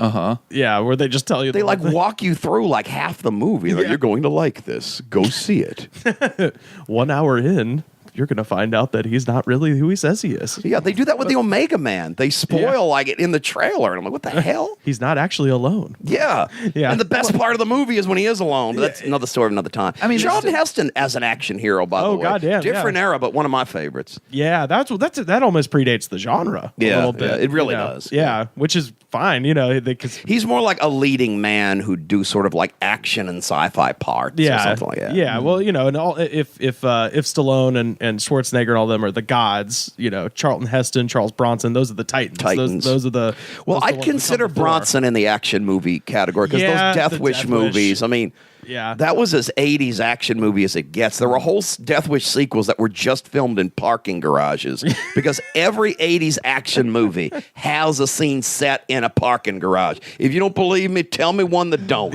Yeah, where they just tell you They like walk you through like half the movie. Like, you're going to like this. Go see it. 1 hour in, you're gonna find out that he's not really who he says he is. Yeah, they do that with the Omega Man. They spoil like it in the trailer, and I'm like, what the hell? He's not actually alone. Yeah, Yeah. And the best part of the movie is when he is alone. But that's another story of another time. I mean, Charlton Heston as an action hero, by the way. goddamn, different era, but one of my favorites. Yeah, that almost predates the genre a little bit. Yeah, it really you know? does. Yeah, which is fine, you know, because he's more like a leading man who do sort of like action and sci-fi parts or something like that. Yeah, well, you know, and if Stallone and Schwarzenegger and all them are the gods, you know, Charlton Heston, Charles Bronson, those are the titans. Those are the. Well, I'd consider Bronson in the action movie category because those Death Wish movies. I mean. Yeah. That was as 80s action movie as it gets. There were whole Death Wish sequels that were just filmed in parking garages because every 80s action movie has a scene set in a parking garage. If you don't believe me, tell me one that don't.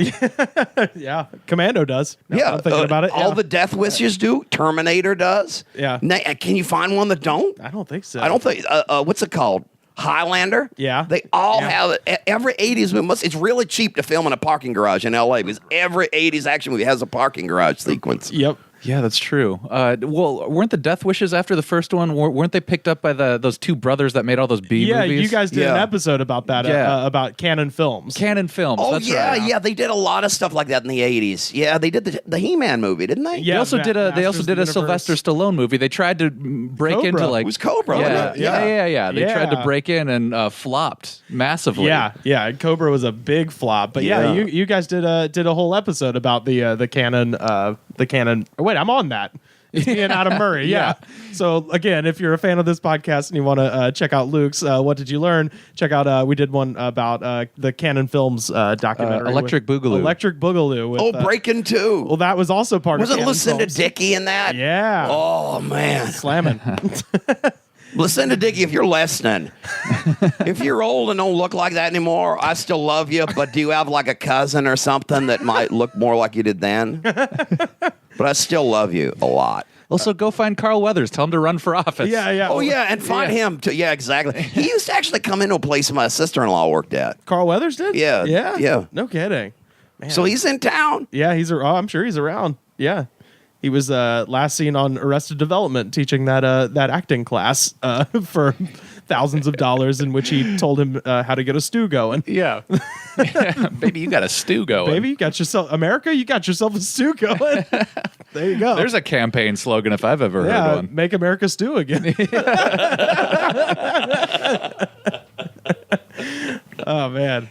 Yeah. Commando does. Yeah. I'm thinking about it. All the Death Wishes do. Terminator does. Yeah. Can you find one that don't? I don't think so. I don't think. What's it called? Highlander. Yeah. They all have it. Every 80s movie it's really cheap to film in a parking garage in LA because every 80s action movie has a parking garage sequence. Yep. Yeah, that's true. Well, weren't the Death Wishes after the first one? Weren't they picked up by those two brothers that made all those B movies? Yeah, you guys did an episode about that. About Canon Films. Canon Films. Oh that's yeah, right. yeah. They did a lot of stuff like that in the 80s. Yeah, they did the He-Man movie, didn't they? Yeah, they also did a Sylvester Stallone movie. They tried to break Cobra. into like It was Cobra. Yeah. They tried to break in and flopped massively. Yeah. Cobra was a big flop, but you guys did a whole episode about the Canon. Wait, I'm on that. It's me and Adam Murray. Yeah. So again, if you're a fan of this podcast and you want to check out Luke's, what did you learn? Check out. We did one about the Canon Films documentary, Electric Boogaloo. Electric Boogaloo. With, Breaking Two. Well, that was also part of. Wasn't Canon Lucinda Films. Dickey in that? Yeah. Oh man, slamming. Lucinda Dickey, if you're listening, if you're old and don't look like that anymore, I still love you. But do you have like a cousin or something that might look more like you did then? But I still love you a lot. Also, go find Carl Weathers. Tell him to run for office. Yeah. Oh, yeah, and find him, too. Yeah, exactly. He used to actually come into a place my sister-in-law worked at. Carl Weathers did? Yeah. Yeah. No kidding. Man. So he's in town? Yeah, I'm sure he's around. Yeah. He was last seen on Arrested Development teaching that acting class for thousands of dollars in which he told him how to get a stew going. Yeah. Baby, you got a stew going. Baby, you got yourself a stew going. There you go. There's a campaign slogan if I've ever heard one. Make America stew again. Oh man.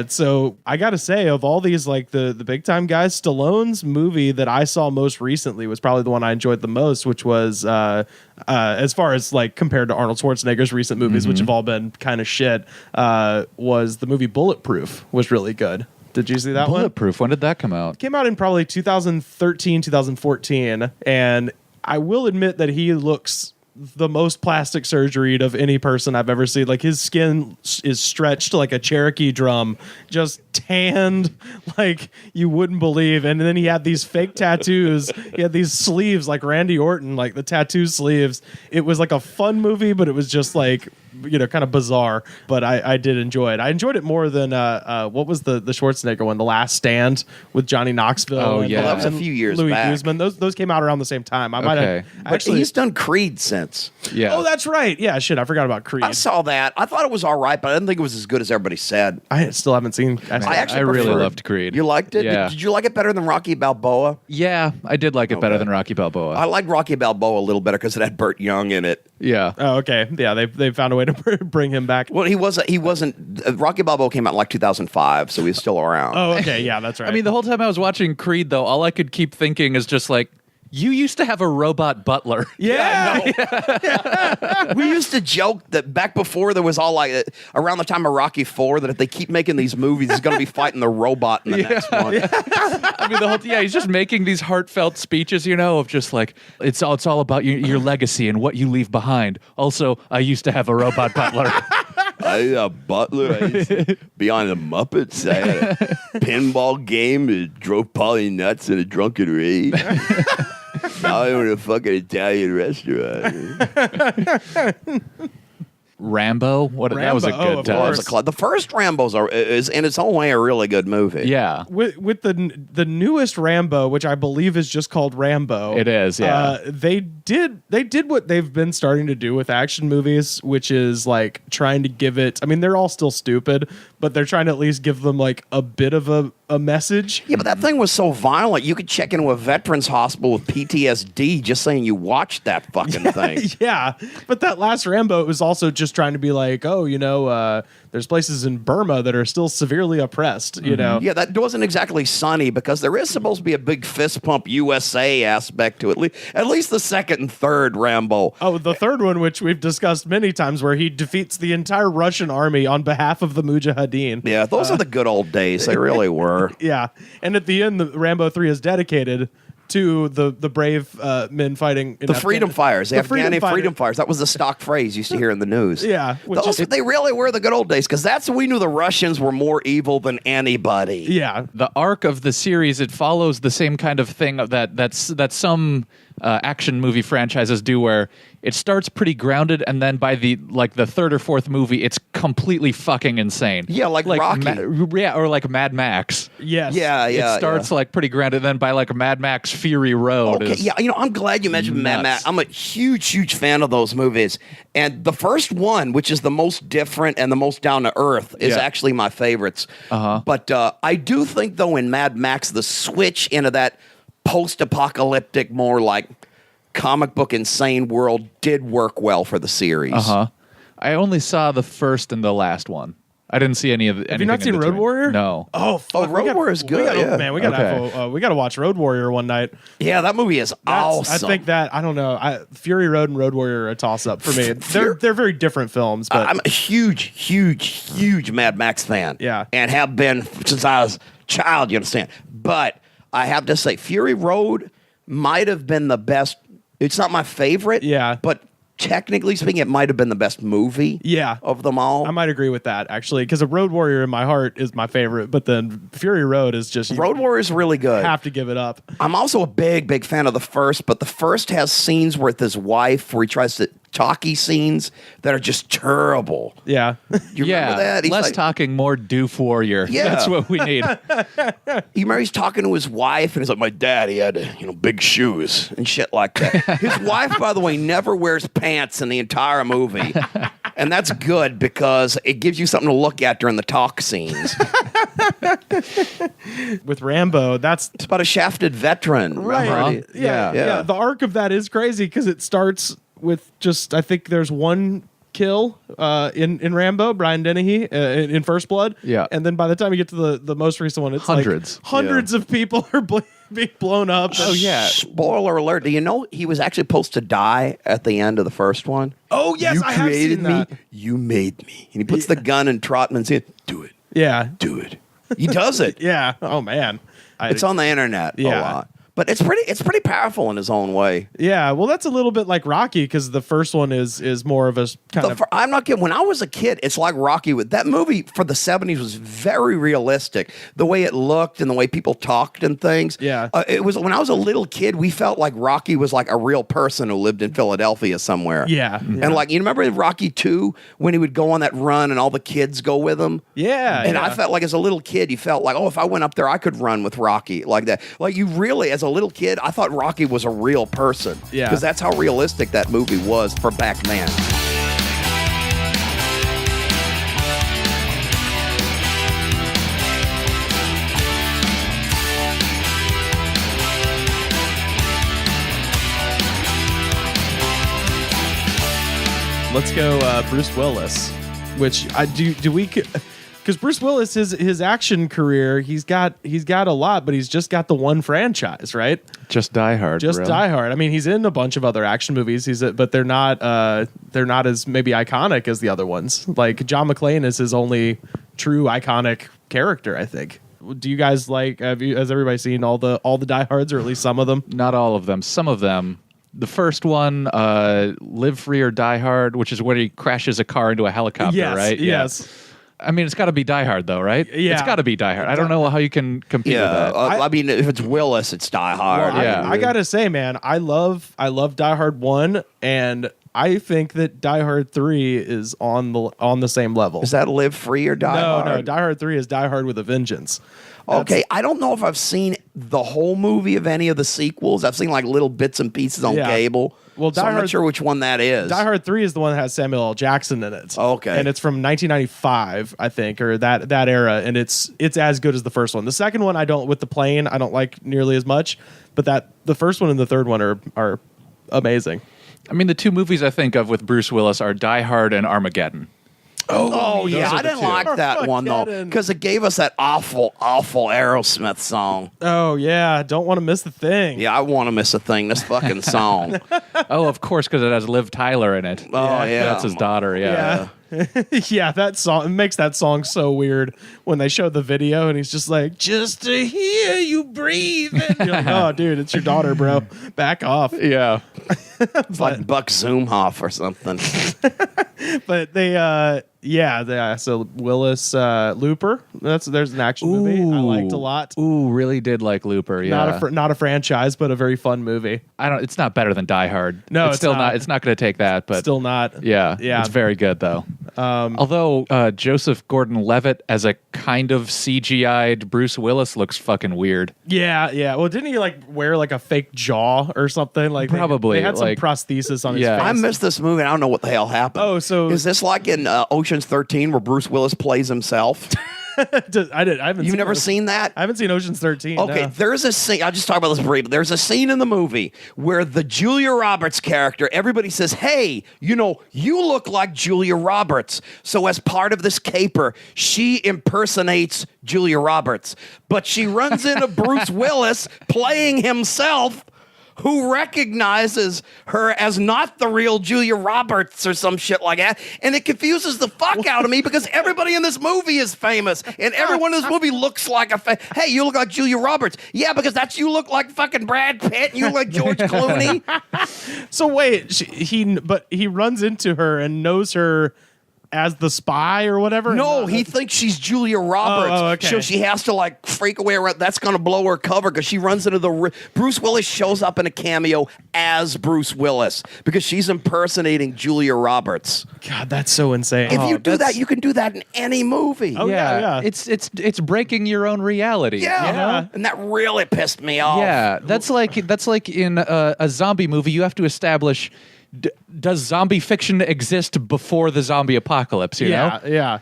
So I gotta say, of all these like the big time guys, Stallone's movie that I saw most recently was probably the one I enjoyed the most, which was as far as like compared to Arnold Schwarzenegger's recent movies, which have all been kind of shit, was the movie Bulletproof was really good. Did you see that one? Bulletproof. When did that come out? It came out in probably 2013, 2014. And I will admit that he looks the most plastic surgeried of any person I've ever seen. Like his skin is stretched like a Cherokee drum, just tanned like you wouldn't believe. And then he had these fake tattoos. He had these sleeves like Randy Orton, like the tattoo sleeves. It was like a fun movie, but it was just like, you know, kind of bizarre. But I did enjoy it. I enjoyed it more than what was the Schwarzenegger one, The Last Stand with Johnny Knoxville. Oh yeah, that was a few years Louis back. Guzman. Those came out around the same time. I might have Actually, he's done Creed since. Yeah. Oh, that's right. Yeah, shit, I forgot about Creed. I saw that. I thought it was all right, but I didn't think it was as good as everybody said. I still haven't seen. I really loved Creed. You liked it? Yeah. Did you like it better than Rocky Balboa? Yeah, I did like it better than Rocky Balboa. I liked Rocky Balboa a little better because it had Burt Young in it. Yeah. Oh, okay. Yeah, they found a way to bring him back. Well, he wasn't. Rocky Balboa came out in like 2005, so he's still around. Oh, okay. Yeah, that's right. I mean, the whole time I was watching Creed, though, all I could keep thinking is just like, you used to have a robot butler. Yeah. We used to joke that back before there was all like around the time of Rocky IV that if they keep making these movies, he's going to be fighting the robot in the next one. I mean, he's just making these heartfelt speeches, you know, of just like, it's all about your legacy and what you leave behind. Also, I used to have a robot butler. I a butler. I used to be on the Muppets. I had a pinball game that drove Polly nuts in a drunken rage. Now I own a fucking Italian restaurant. Rambo. That was a Rambo, good of time. course. The first Rambo's is in its own way a really good movie. Yeah. With the newest Rambo, which I believe is just called Rambo. It is, yeah. They did what they've been starting to do with action movies, which is like trying to give it. I mean, they're all still stupid, but they're trying to at least give them like a bit of a message. Yeah, but that thing was so violent. You could check into a veterans hospital with PTSD just saying you watched that fucking thing. Yeah, but that last Rambo, it was also just trying to be like, oh, there's places in Burma that are still severely oppressed, you know? Yeah, that wasn't exactly sunny because there is supposed to be a big fist pump USA aspect to it. At least the second and third Rambo. Oh, the third one, which we've discussed many times, where he defeats the entire Russian army on behalf of the Mujahideen. Yeah, those are the good old days. They really were. Yeah, and at the end, the Rambo 3 is dedicated to the brave men fighting in The freedom fighters, the Afghani fighter. freedom fighters. That was the stock phrase you used to hear in the news. Yeah, they really were the good old days because that's when we knew the Russians were more evil than anybody. Yeah, The arc of the series, it follows the same kind of thing that some action movie franchises do, where it starts pretty grounded, and then by the third or fourth movie, it's completely fucking insane. Yeah, like Rocky. Or like Mad Max. yes, Yeah, yeah. It starts like pretty grounded, and then by like Mad Max Fury Road. Okay, yeah, I'm glad you mentioned Mad Max. I'm a huge fan of those movies. And the first one, which is the most different and the most down to earth, is actually my favorites. But I do think, though, in Mad Max, the switch into that post-apocalyptic, more like comic book insane world did work well for the series. I only saw the first and the last one. I didn't see any of it. Have you not seen Road Warrior? No. Oh, fuck. Road Warrior is good. Man, we gotta watch Road Warrior one night. Yeah, that movie is awesome. I think that I don't know. Fury Road and Road Warrior are a toss up for me. They're very different films. But I'm a huge Mad Max fan. Yeah, and have been since I was a child. You understand? But I have to say, Fury Road might have been the best. It's not my favorite. Yeah, but technically speaking, it might have been the best movie. Yeah, of them all. I might agree with that actually, because a Road Warrior in my heart is my favorite, but then Fury Road is just Road Warrior is really good. Have to give it up. I'm also a big fan of the first, but the first has scenes with his wife where he tries to talkie scenes that are just terrible. Yeah, you remember that? He's Less like, talking, more doof warrior. Yeah. That's what we need. You remember he's talking to his wife, and he's like, "My dad, he had big shoes and shit like that." His wife, by the way, never wears pants in the entire movie, and that's good because it gives you something to look at during the talk scenes. With Rambo, it's about a shafted veteran, right? Yeah. The arc of that is crazy because it starts with just, I think there's one kill in Rambo, Brian Dennehy in First Blood. Yeah. And then by the time you get to the most recent one, it's hundreds. Like hundreds of people are being blown up. Oh, yeah. Spoiler alert. Do you know he was actually supposed to die at the end of the first one? Oh, yes, you I have created seen that. me. You made me. And he puts the gun in Trotman's hand. Do it. Yeah. Do it. He does it. Yeah. Oh, man. It's on the internet a lot. But it's pretty powerful in his own way. Yeah, well, that's a little bit like Rocky because the first one is more of a kind of. I'm not kidding. When I was a kid, it's like Rocky. That movie for the 70s was very realistic. The way it looked and the way people talked and things. Yeah. It was when I was a little kid, we felt like Rocky was like a real person who lived in Philadelphia somewhere. Yeah. And like, you remember in Rocky 2 when he would go on that run and all the kids go with him? Yeah. And I felt like as a little kid, you felt like, oh, if I went up there, I could run with Rocky like that. Like you really, as a little kid, I thought Rocky was a real person. Yeah. Because that's how realistic that movie was for back then. Let's go Bruce Willis, which I do we because Bruce Willis his action career he's got a lot, but he's just got the one franchise, right? Just Die Hard. Just really. Die Hard. I mean, he's in a bunch of other action movies. But they're not as maybe iconic as the other ones. Like John McClane is his only true iconic character, I think. Do you guys has everybody seen all the Die Hards, or at least some of them? Not all of them. Some of them. The first one, Live Free or Die Hard, which is where he crashes a car into a helicopter, right? Yes. I mean, it's got to be Die Hard, though, right? Yeah. It's got to be Die Hard. I don't know how you can compete with that. I mean, if it's Willis, it's Die Hard. Well, I gotta say, man, I love Die Hard 1, and I think that Die Hard 3 is on the same level. Is that Live Free or Die Hard? No, Die Hard 3 is Die Hard with a Vengeance. Okay, I don't know if I've seen the whole movie of any of the sequels. I've seen like little bits and pieces on cable. Well, so I'm not sure which one that is. Die Hard 3 is the one that has Samuel L. Jackson in it. Okay. And it's from 1995, I think, or that era, and it's as good as the first one. The second one I don't like nearly as much, but the first one and the third one are amazing. I mean, the two movies I think of with Bruce Willis are Die Hard and Armageddon. Oh yeah, I didn't like that one though because it gave us that awful Aerosmith song. Oh yeah, Don't Want to Miss a Thing. Yeah, I want to miss a thing. This fucking song. Oh, of course, because it has Liv Tyler in it. Oh yeah, that's his daughter. Yeah. Yeah, that song, it makes that song so weird when they show the video and he's just like, just to hear you breathe. And you're like, oh, dude, it's your daughter, bro. Back off. Yeah. It's like Buck Zumhoff or something. But so Willis Looper. There's an action movie I liked a lot. Ooh, really did like Looper. Yeah, not a franchise, but a very fun movie. It's not better than Die Hard. No, it's still not. It's not going to take that, but still not. Yeah, yeah, it's very good though. Although Joseph Gordon-Levitt as a kind of CGI'd Bruce Willis looks fucking weird. Yeah. Well, didn't he like wear like a fake jaw or something? Like probably they had some like prosthesis on his face. I missed this movie. And I don't know what the hell happened. Oh, so is this like in Ocean's 13 where Bruce Willis plays himself? You've never seen that? I haven't seen Ocean's 13. Okay, no. There's a scene. I'll just talk about this briefly. There's a scene in the movie where the Julia Roberts character, everybody says, hey, you look like Julia Roberts. So as part of this caper, she impersonates Julia Roberts. But she runs into Bruce Willis playing himself, who recognizes her as not the real Julia Roberts or some shit like that. And it confuses the fuck out of me because everybody in this movie is famous. And everyone in this movie looks like hey, you look like Julia Roberts. Yeah, because you look like fucking Brad Pitt and you look like George Clooney. So wait, he runs into her and knows her as the spy or whatever? No, he thinks she's Julia Roberts. Oh, okay. So she has to like freak away around. That's going to blow her cover because she runs into Bruce Willis shows up in a cameo as Bruce Willis because she's impersonating Julia Roberts. God, that's so insane. If you do that, you can do that in any movie. Oh, yeah. It's breaking your own reality. Yeah. And that really pissed me off. Yeah, that's like in a zombie movie. You have to establish. Does zombie fiction exist before the zombie apocalypse? You know? Yeah.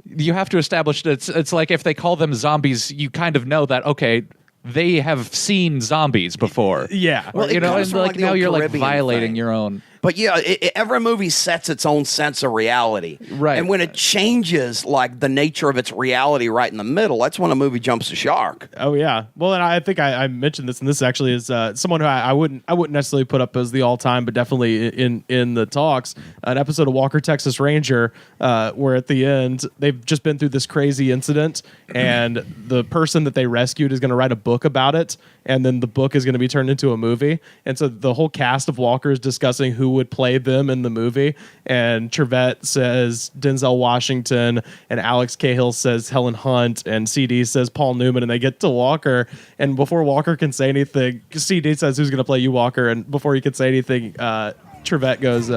You have to establish that it's like if they call them zombies, you kind of know that, okay, they have seen zombies before. Yeah. Well, and like now you're like violating your own. But yeah, every movie sets its own sense of reality. Right. And when it changes like the nature of its reality right in the middle, that's when a movie jumps the shark. Oh yeah. Well, and I think I mentioned this, and this actually is someone who I wouldn't necessarily put up as the all-time, but definitely in the talks, an episode of Walker, Texas Ranger, where at the end they've just been through this crazy incident, and the person that they rescued is going to write a book about it, and then the book is going to be turned into a movie. And so the whole cast of Walker is discussing who would play them in the movie. And Trevette says Denzel Washington, and Alex Cahill says Helen Hunt, and CD says Paul Newman, and they get to Walker. And before Walker can say anything, CD says, who's going to play you, Walker? And before he can say anything, Trevette goes,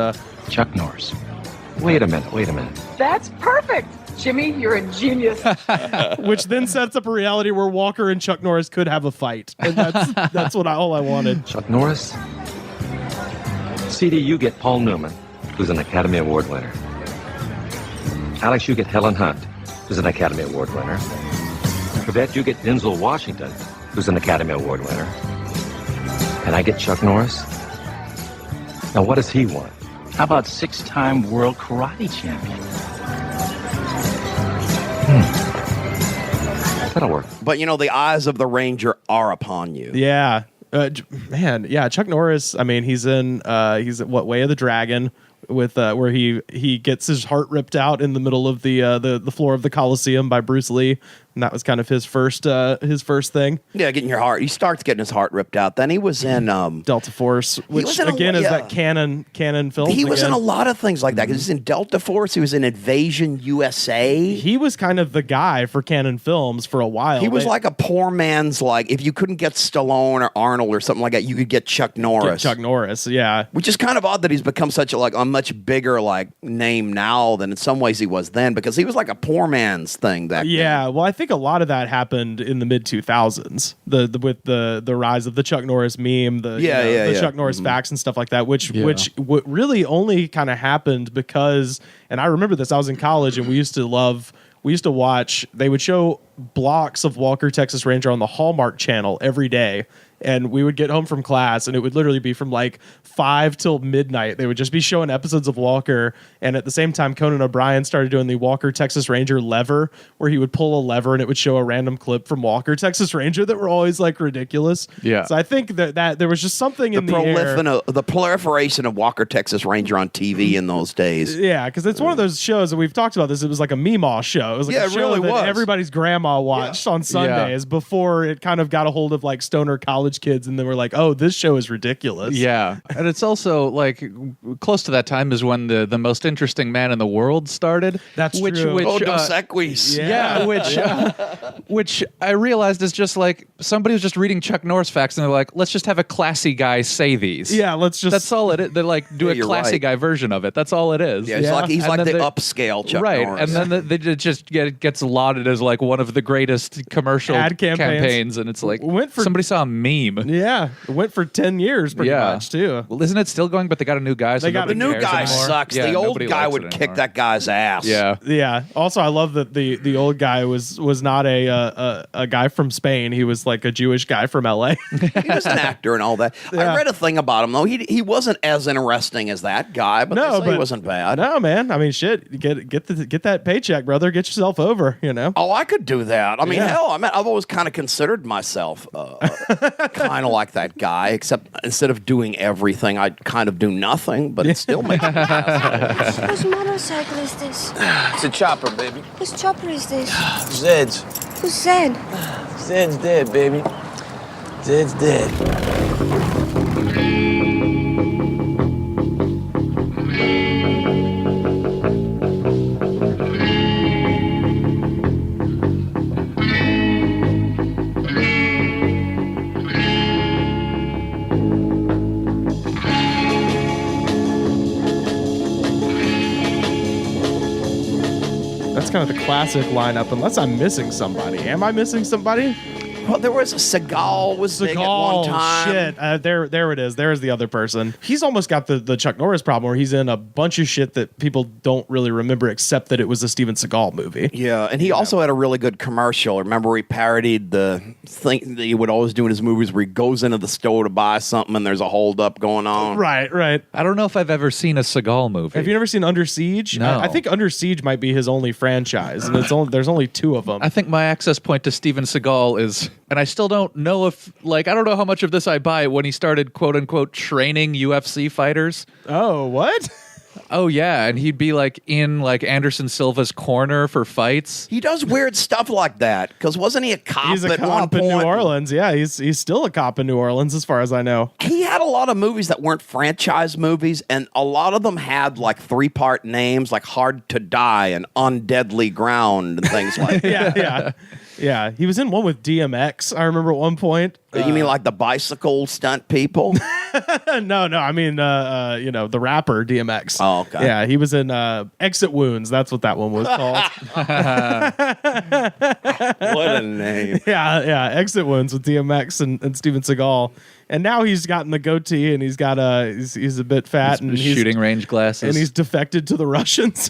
Chuck Norris. Wait a minute. That's perfect. Jimmy, you're a genius. Which then sets up a reality where Walker and Chuck Norris could have a fight. And that's all I wanted. Chuck Norris. CD, you get Paul Newman, who's an Academy Award winner. Alex, you get Helen Hunt, who's an Academy Award winner. Trevette, you get Denzel Washington, who's an Academy Award winner. And I get Chuck Norris. Now, what does he want? How about 6-time world karate champion? That'll work. But the eyes of the Ranger are upon you. Yeah. Man, yeah, Chuck Norris, I mean, he's in Way of the Dragon with where he gets his heart ripped out in the middle of the floor of the Coliseum by Bruce Lee and that was kind of his first thing. Yeah, getting your heart. He starts getting his heart ripped out. Then he was in Delta Force, which again is that canon film. He was in a lot of things like that. He was in Delta Force. He was in Invasion USA. He was kind of the guy for canon films for a while. He was like a poor man's, like, if you couldn't get Stallone or Arnold or something like that, you could get Chuck Norris. Chuck Norris, yeah. Which is kind of odd that he's become such a much bigger name now than in some ways he was then, because he was like a poor man's thing back then. Yeah, well, I think a lot of that happened in the mid 2000s. With the rise of the Chuck Norris meme, the Chuck Norris facts and stuff like that, which really only kind of happened because, and I remember this, I was in college and we used to watch, they would show blocks of Walker, Texas Ranger on the Hallmark Channel every day. And we would get home from class and it would literally be from like 5 till midnight. They would just be showing episodes of Walker. And at the same time, Conan O'Brien started doing the Walker, Texas Ranger lever, where he would pull a lever and it would show a random clip from Walker, Texas Ranger that were always like ridiculous. Yeah. So I think that there was just something in the air. The proliferation of Walker, Texas Ranger on TV in those days. Yeah, because it's one of those shows that we've talked about this. It was like a Meemaw show. It was like a show that everybody's grandma watched on Sundays before it kind of got a hold of like stoner college kids, and then we're like, oh, this show is ridiculous. Yeah, and it's also like close to that time is when the most interesting man in the world started. That's true. Dos Equis. Yeah, which I realized is just like somebody was just reading Chuck Norris facts, and they're like, let's just have a classy guy say these. Yeah, that's all it is. They like do a classy guy version of it. That's all it is. Yeah, he's like the upscale Chuck Norris. And then they just gets lauded as like one of the greatest commercial ad campaigns, and it's like somebody saw a meme. Yeah, it went for 10 years pretty much too. Well, isn't it still going? But they got a new guy. So the new guy anymore. sucks. Yeah, the old guy would kick that guy's ass. Yeah, yeah. Also, I love that the old guy was not a guy from Spain. He was like a Jewish guy from LA. He was an actor and all that. Yeah. I read a thing about him though. He wasn't as interesting as that guy, but he wasn't bad. No, man. I mean, shit. Get that paycheck, brother. Get yourself over. You know. Oh, I could do that. I mean, hell, I've always kind of considered myself kind of like that guy, except instead of doing everything, I'd kind of do nothing, but it still makes me happy. Whose motorcycle is this? It's a chopper, baby. Whose chopper is this? Zed's. Who's Zed? Zed's dead, baby. Zed's dead. That's kind of the classic lineup, unless I'm missing somebody. Am I missing somebody? Well, there was Seagal was big at one time. Shit. There it is. There's the other person. He's almost got the Chuck Norris problem where he's in a bunch of shit that people don't really remember except that it was a Steven Seagal movie. Yeah, and he also had a really good commercial. Remember he parodied the thing that he would always do in his movies where he goes into the store to buy something and there's a holdup going on. Right. I don't know if I've ever seen a Seagal movie. Have you never seen Under Siege? No. I think Under Siege might be his only franchise, and there's only 2 of them. I think my access point to Steven Seagal is, and I still don't know if, like, I don't know how much of this I buy when he started, quote unquote, training UFC fighters. Oh, what? Oh, yeah. And he'd be like in like Anderson Silva's corner for fights. He does weird stuff like that. Because wasn't he a cop He's a at one cop in point? New Orleans. Yeah, he's still a cop in New Orleans as far as I know. He had a lot of movies that weren't franchise movies, and a lot of them had like 3-part names like Hard to Die and Undeadly Ground and things like that. Yeah, he was in one with DMX. I remember at one point. You mean like the bicycle stunt people? No. I mean, the rapper DMX. Oh, okay. Yeah, he was in Exit Wounds. That's what that one was called. What a name. Yeah. Exit Wounds with DMX and Steven Seagal. And now he's gotten the goatee and he's got he's a bit fat and he's shooting range glasses. And he's defected to the Russians.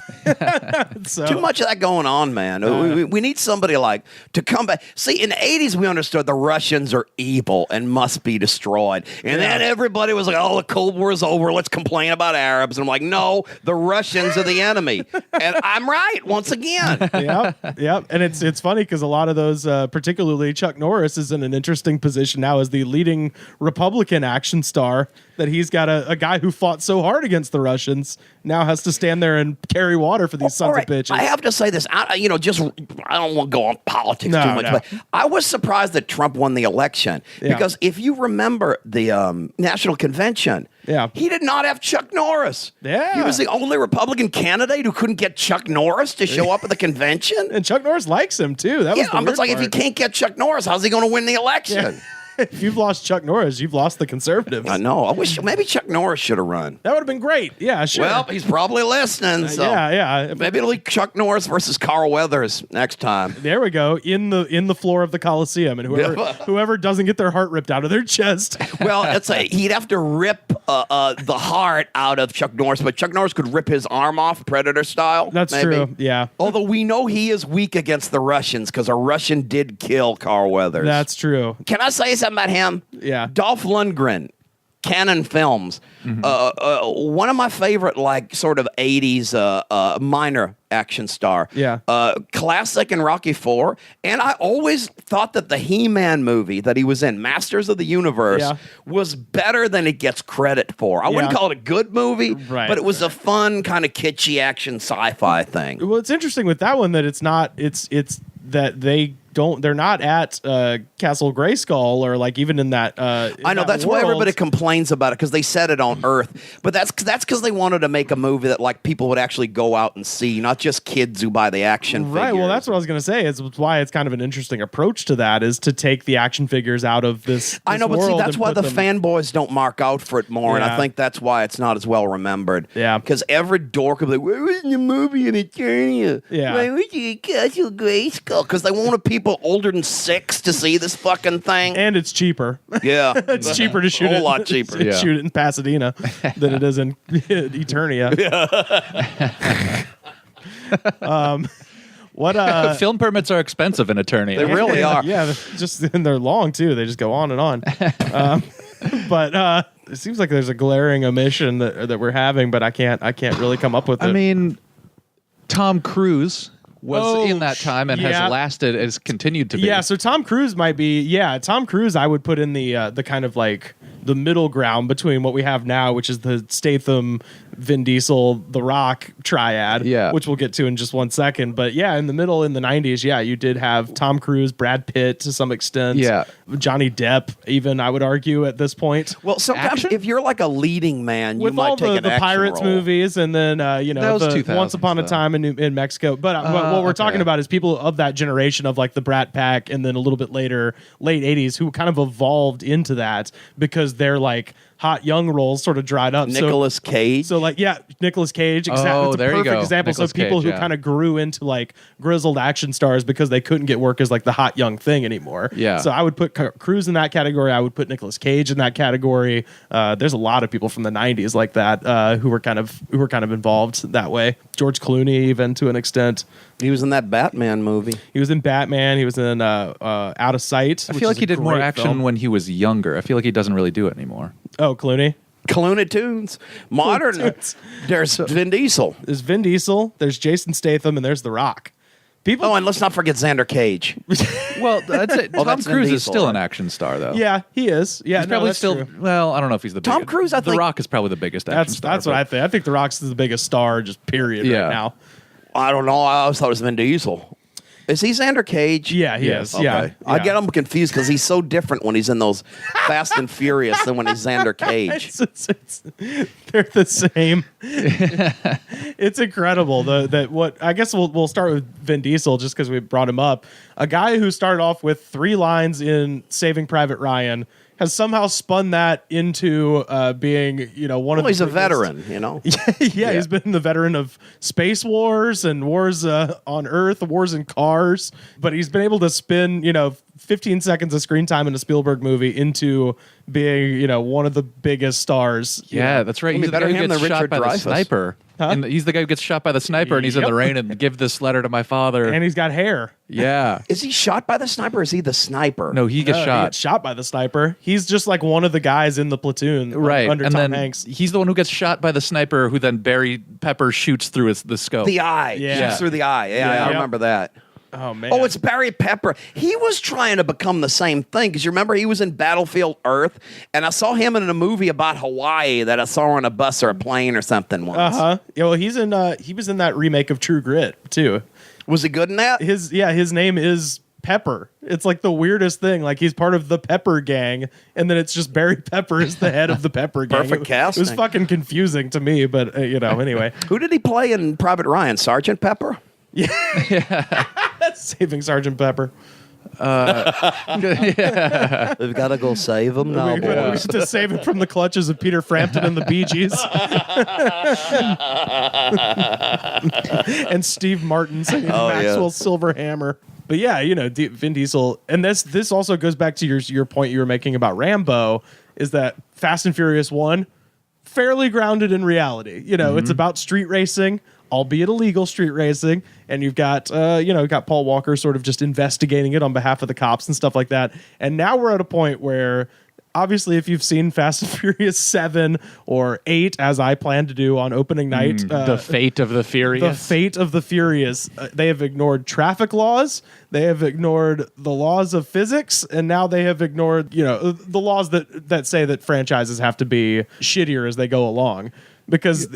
So. Too much of that going on, man. We need somebody like to come back. See, in the 80s, we understood the Russians are evil and must be destroyed. And then everybody was like, oh, the Cold War's over. Let's complain about Arabs. And I'm like, no, the Russians are the enemy. And I'm right once again. Yep. And it's funny because a lot of those, particularly Chuck Norris, is in an interesting position now as the leading Republican action star that he's got a guy who fought so hard against the Russians now has to stand there and carry water for these sons of bitches. I have to say this. I don't want to go on politics too much, but I was surprised that Trump won the election because if you remember the National Convention, he did not have Chuck Norris. Yeah. He was the only Republican candidate who couldn't get Chuck Norris to show up at the convention. And Chuck Norris likes him, too. That was the weird it's like, part. if you can't get Chuck Norris, how's he going to win the election? If you've lost Chuck Norris, you've lost the conservatives. I know. I wish maybe Chuck Norris should have run. That would have been great. Yeah, sure. Well, he's probably listening. So yeah. Maybe it'll be Chuck Norris versus Carl Weathers next time. There we go. In the floor of the Coliseum, and whoever doesn't get their heart ripped out of their chest. Well, he'd have to rip the heart out of Chuck Norris, but Chuck Norris could rip his arm off, Predator style. That's true. Yeah. Although we know he is weak against the Russians because a Russian did kill Carl Weathers. That's true. Can I say something about him? Yeah. Dolph Lundgren, Canon Films. One of my favorite, sort of 80s minor action star. Yeah. Classic in Rocky IV. And I always thought that the He-Man movie that he was in, Masters of the Universe, was better than it gets credit for. I wouldn't call it a good movie, but it was a fun, kind of kitschy action sci-fi thing. Well, it's interesting with that one that it's that they're not at Castle Grayskull or even in that. I know that's why everybody complains about it because they said it on Earth, but that's because they wanted to make a movie that people would actually go out and see, not just kids who buy the action figures. Right. Well, that's what I was going to say. It's why it's kind of an interesting approach to that is to take the action figures out of this. I know, but see, that's why the fanboys don't mark out for it more, and I think that's why it's not as well remembered. Yeah. Because every dork will be like, "Where was the movie in Eternia? Yeah. Why was you Castle Grayskull?" Because they wanted people older than 6 to see this fucking thing, and it's cheaper. Yeah, it's cheaper to shoot a whole lot cheaper. Shoot it in Pasadena than it is in Eternia. What film permits are expensive in Eternia. They really are. Yeah, and they're long too. They just go on and on. But it seems like there's a glaring omission that we're having, but I can't really come up with it. I mean, Tom Cruise was in that time and has continued to be. Yeah, so Tom Cruise might be. Tom Cruise I would put in the kind of the middle ground between what we have now, which is the Statham, Vin Diesel, The Rock triad, which we'll get to in just one second. But in the middle, in the 90s, you did have Tom Cruise, Brad Pitt to some extent, Johnny Depp, even, I would argue, at this point. Well, sometimes if you're a leading man, you with might all take the Pirates role. movies, and then the 2000s, Once Upon a Time in Mexico. But what we're talking about is people of that generation of the Brat Pack, and then a little bit later, late 80s, who kind of evolved into that because they're hot young roles sort of dried up. Nicolas Cage. So Nicolas Cage. Exactly. Oh, it's a there you perfect go. example. Nicolas So people Cage, who kind of grew into grizzled action stars because they couldn't get work as the hot young thing anymore. Yeah. So I would put Cruise in that category. I would put Nicolas Cage in that category. There's a lot of people from the 90s like that who were kind of involved that way. George Clooney, even to an extent. He was in that Batman movie. He was in Batman. He was in Out of Sight. I feel like he did more action when he was younger. I feel like he doesn't really do it anymore. Oh, Clooney. Clooney Tunes. Modern. There's Vin Diesel. There's Vin Diesel. There's Jason Statham, and there's The Rock. Oh, and let's not forget Xander Cage. Well, that's it. Tom that's Cruise Vin is Diesel, still right? an action star, though. Yeah, he is. Yeah, he's probably that's still. true. Well, I don't know if he's the Tom biggest. Cruise, I The think- Rock is probably the biggest action star. That's what I think. I think The Rock's the biggest star, just period, right now. I don't know. I always thought it was Vin Diesel. Is he Xander Cage? Yeah, he is. Yeah. I get him confused because he's so different when he's in those Fast and Furious than when he's Xander Cage. They're the same. It's incredible. I guess we'll start with Vin Diesel just because we brought him up. A guy who started off with 3 lines in Saving Private Ryan has somehow spun that into being, one of the he's a biggest- veteran, yeah, he's been the veteran of Space Wars and Wars on Earth, Wars in Cars, but he's been able to spin, 15 seconds of screen time in a Spielberg movie into being, one of the biggest stars. Yeah, that's right. He's the guy who gets shot by the sniper. Huh? And he's the guy who gets shot by the sniper, and he's in the rain and give this letter to my father. And he's got hair. Yeah. Is he shot by the sniper or is he the sniper? No, he gets shot. He gets shot by the sniper. He's just like one of the guys in the platoon Right. under and Tom then Hanks. he's the one who gets shot by the sniper, who then Barry Pepper shoots through the scope. The eye. Yeah. Shoots through the eye. Yeah, I remember that. Oh man. Oh, it's Barry Pepper. He was trying to become the same thing because you remember he was in Battlefield Earth, and I saw him in a movie about Hawaii that I saw on a bus or a plane or something once. Yeah, well, he was in that remake of True Grit too. Was he good in that? His name is Pepper. It's like the weirdest thing. Like he's part of the Pepper Gang, and then it's just Barry Pepper is the head of the Pepper Gang. Perfect casting. It was fucking confusing to me, but anyway. Who did he play in Private Ryan? Sergeant Pepper? That's Saving Sergeant Pepper. We've got to go save him now, boys. To save him from the clutches of Peter Frampton and the Bee Gees. And Steve Martin singing Maxwell's Silver Hammer. But yeah, Vin Diesel, and this also goes back to your point you were making about Rambo, is that Fast and Furious 1, fairly grounded in reality. It's about street racing, albeit illegal street racing, and you've got got Paul Walker sort of just investigating it on behalf of the cops and stuff like that. And now we're at a point where, obviously, if you've seen Fast and Furious 7 or 8, as I plan to do on opening night, the fate of the Furious. They have ignored traffic laws. They have ignored the laws of physics, and now they have ignored the laws that say that franchises have to be shittier as they go along. Because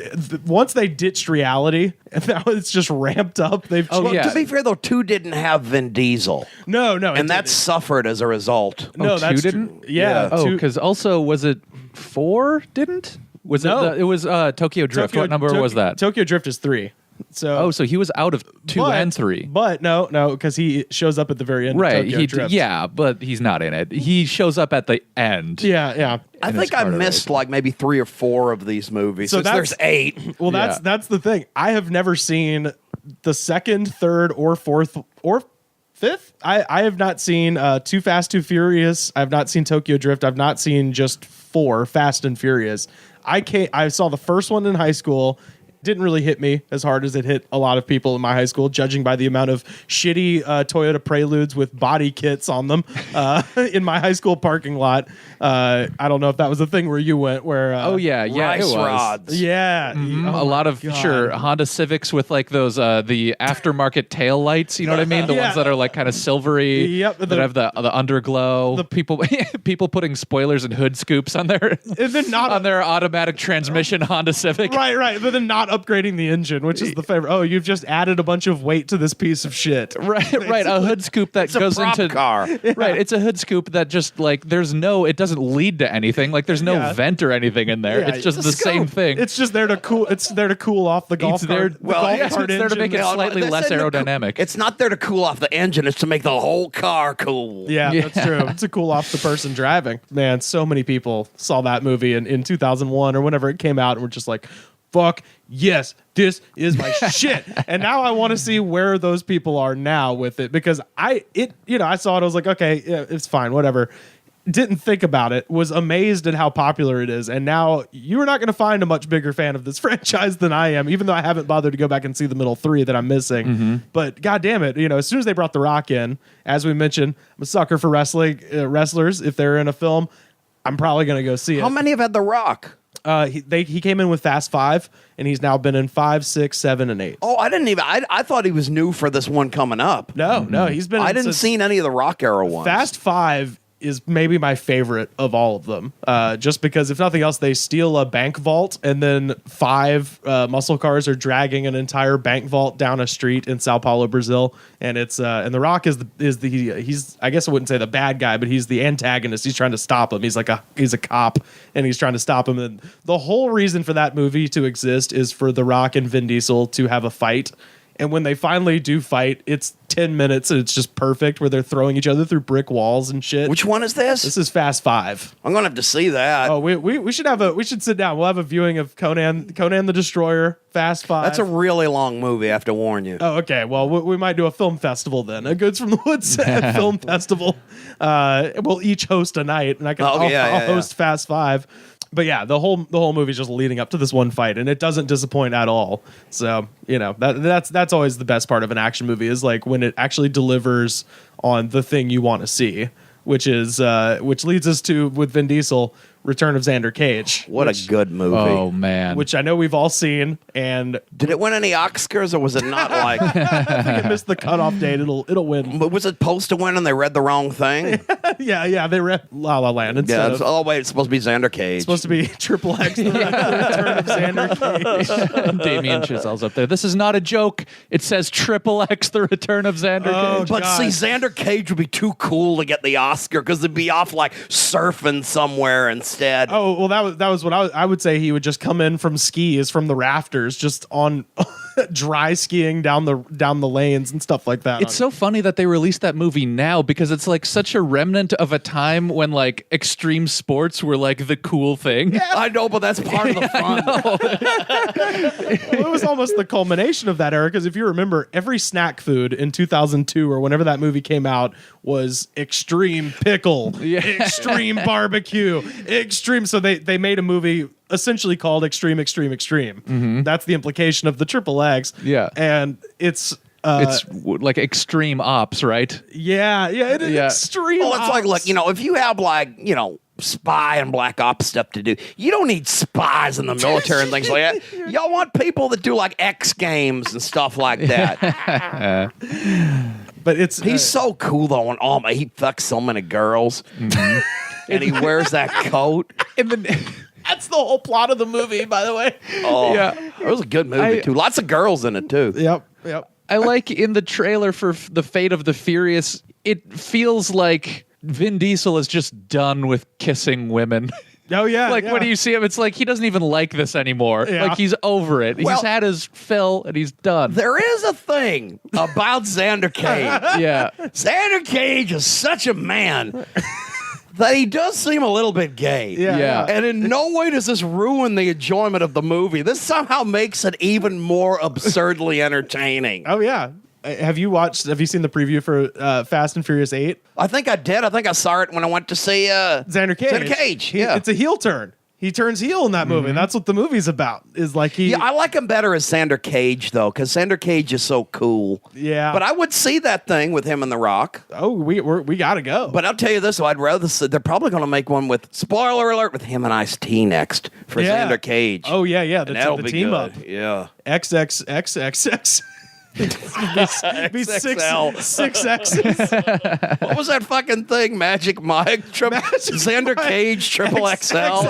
once they ditched reality, and now it's just ramped up. To be fair, though, 2 didn't have Vin Diesel. No, and that suffered as a result. No, that's 2 didn't. True. Yeah. Oh, because also was it 4 didn't? Was it was Tokyo Drift? What number was that? Tokyo Drift is 3. So he was out of 2 and 3. But no, because he shows up at the very end. Right. Of Tokyo Drift. Yeah, but he's not in it. He shows up at the end. Yeah. I think I missed like maybe 3 or 4 of these movies. So there's 8. Well, that's the thing. I have never seen the 2nd, 3rd, or 4th, or 5th. I have not seen Too Fast, Too Furious. I've not seen Tokyo Drift. I've not seen just 4 Fast and Furious. I saw the first one in high school. Didn't really hit me as hard as it hit a lot of people in my high school, judging by the amount of shitty Toyota Preludes with body kits on them in my high school parking lot. I don't know if that was a thing where you went. Where rice it was. rods. Yeah, a lot of Honda Civics with like those the aftermarket tail lights. You know what I mean? The ones that are like kind of silvery. Yep. That have the underglow. The people putting spoilers and hood scoops on their on their automatic transmission Honda Civic. Right. But then not upgrading the engine, which is the favorite. Oh, you've just added a bunch of weight to this piece of shit. Right. A hood scoop that goes into car. Right. It's a hood scoop that just like it doesn't lead to anything. Like there's no vent or anything in there. It's just the same thing. It's just there to cool. It's there to cool off the golf cart. It's there to make it slightly less aerodynamic. It's not there to cool off the engine. It's to make the whole car cool. Yeah, that's true. It's to cool off the person driving. Man, so many people saw that movie in 2001 or whenever it came out and were just like, fuck yes, this is my shit. And now I want to see where those people are now with it, because I saw it, I was like, okay, yeah, it's fine, whatever. Didn't think about it, was amazed at how popular it is, and now you're not going to find a much bigger fan of this franchise than I am, even though I haven't bothered to go back and see the middle 3 that I'm missing. But god damn it, as soon as they brought The Rock in, as we mentioned, I'm a sucker for wrestlers. If they're in a film, I'm probably going to go see it. How many have had The Rock? He came in with Fast 5, and he's now been in 5, 6, 7, and 8. Oh, I didn't even. I thought he was new for this one coming up. No, he's been. I didn't see any of the Rock era ones. Fast 5 is maybe my favorite of all of them, just because if nothing else, they steal a bank vault, and then 5 muscle cars are dragging an entire bank vault down a street in Sao Paulo, Brazil, and it's and The Rock he's I guess I wouldn't say the bad guy, but he's the antagonist. He's trying to stop him. He's a cop, and he's trying to stop him. And the whole reason for that movie to exist is for The Rock and Vin Diesel to have a fight. And when they finally do fight, it's 10 minutes and it's just perfect, where they're throwing each other through brick walls and shit. Which one is this? This is Fast 5. I'm gonna have to see that. Oh, we should sit down. We'll have a viewing of Conan the Destroyer, Fast 5. That's a really long movie, I have to warn you. Oh, okay. Well, we might do a film festival then. A Goods from the Woods film festival. We'll each host a night, and I'll host Fast 5. But yeah, the whole movie is just leading up to this one fight, and it doesn't disappoint at all. So that's always the best part of an action movie, is like when it actually delivers on the thing you want to see, which leads us to, with Vin Diesel, Return of Xander Cage. What a good movie. Oh man. Which I know we've all seen, and Did it win any Oscars, or was it not like? I think it missed the cutoff date. It'll win. But was it supposed to win and they read the wrong thing? Yeah. They read La La Land instead of. Oh wait, it's supposed to be Xander Cage. It's supposed to be Triple X, the Return of Xander Cage. Damien Chazelle's up there. This is not a joke. It says Triple X, the Return of Xander Cage. But see, Xander Cage would be too cool to get the Oscar because it'd be off like surfing somewhere instead. Oh well, that was what I would say. He would just come in from skis from the rafters, just on dry skiing down the lanes and stuff like that. It's so funny that they released that movie now because it's like such a remnant of a time when like extreme sports were like the cool thing. Yeah, I know, but that's part of the fun. Well, it was almost the culmination of that era because if you remember, every snack food in 2002 or whenever that movie came out was extreme pickle, extreme barbecue, extreme. So they made a movie essentially called Extreme. Mm-hmm. That's the implication of the Triple X. Yeah, and it's like extreme ops, right? Yeah, it is extreme. Well, it's ops. like if you have spy and black ops stuff to do, you don't need spies in the military and things like that. Y'all want people that do like X Games and stuff like that. But he's so cool though, and he fucks so many girls, and he wears that coat. That's the whole plot of the movie, by the way. Oh, yeah, it was a good movie too. Lots of girls in it too. Yep. I like in the trailer for The Fate of the Furious, it feels like Vin Diesel is just done with kissing women. Oh, yeah. When you see him, it's like he doesn't even like this anymore. Yeah. Like he's over it. Well, he's had his fill and he's done. There is a thing about Xander Cage. Yeah. Xander Cage is such a man that he does seem a little bit gay. Yeah. And in no way does this ruin the enjoyment of the movie. This somehow makes it even more absurdly entertaining. Oh, yeah. Have you seen the preview for Fast and Furious 8? I think I did. I think I saw it when I went to see Xander Cage. Xander Cage, yeah. It's a heel turn. He turns heel in that movie. That's what the movie's about. Is like he. Yeah, I like him better as Xander Cage though, because Xander Cage is so cool. Yeah. But I would see that thing with him and The Rock. Oh, we gotta go. But I'll tell you this: I'd rather see, they're probably going to make one with spoiler alert with him and Ice-T next for Xander Cage. Oh yeah. And that'll The be team good. up. Yeah. XXXXX. be six X's. What was that fucking thing? Magic Mike, Xander Cage, Triple XL.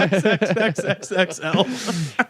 XXL.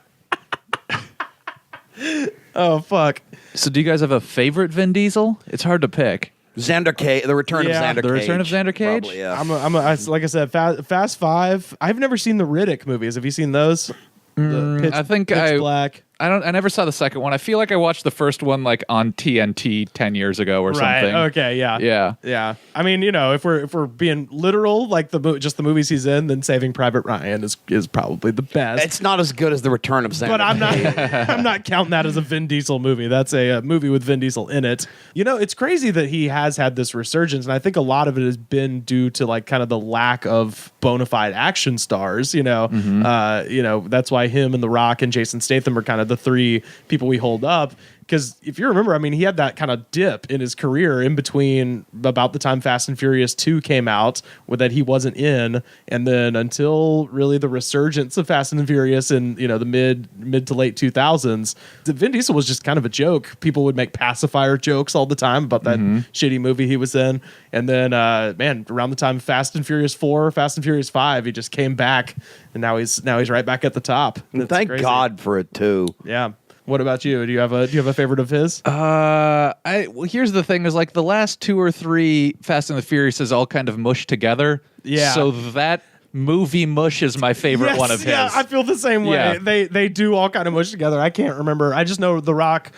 Oh fuck. So do you guys have a favorite Vin Diesel? It's hard to pick. Xander Cage, the return of Xander Cage. The return of Xander Cage? Probably, yeah. Like I said, Fast Five. I've never seen the Riddick movies. Have you seen those? I think Pitch Black. I never saw the second one. I feel like I watched the first one like on TNT 10 years ago or something. Okay, yeah. I mean, if we're being literal, like just the movies he's in, then Saving Private Ryan is probably the best. It's not as good as the return of Xander But I'm Cage. not counting that as a Vin Diesel movie. That's a movie with Vin Diesel in it. It's crazy that he has had this resurgence, and I think a lot of it has been due to like kind of the lack of bona fide action stars. That's why him and The Rock and Jason Statham are kind of the three people we hold up. Because if you remember, I mean, he had that kind of dip in his career in between about the time Fast and Furious 2 came out that he wasn't in. And then until really the resurgence of Fast and Furious in, the mid to late 2000s, Vin Diesel was just kind of a joke. People would make pacifier jokes all the time about that shitty movie he was in. And then, around the time Fast and Furious 4, Fast and Furious 5, he just came back. And now he's right back at the top. Thank God for it, too. Yeah. What about you? Do you have a favorite of his? Here's the thing: is like the last 2 or 3 Fast and the Furious is all kind of mushed together. Yeah. So that movie mush is my favorite one of his. Yeah, I feel the same way. Yeah. They do all kind of mush together. I can't remember. I just know The Rock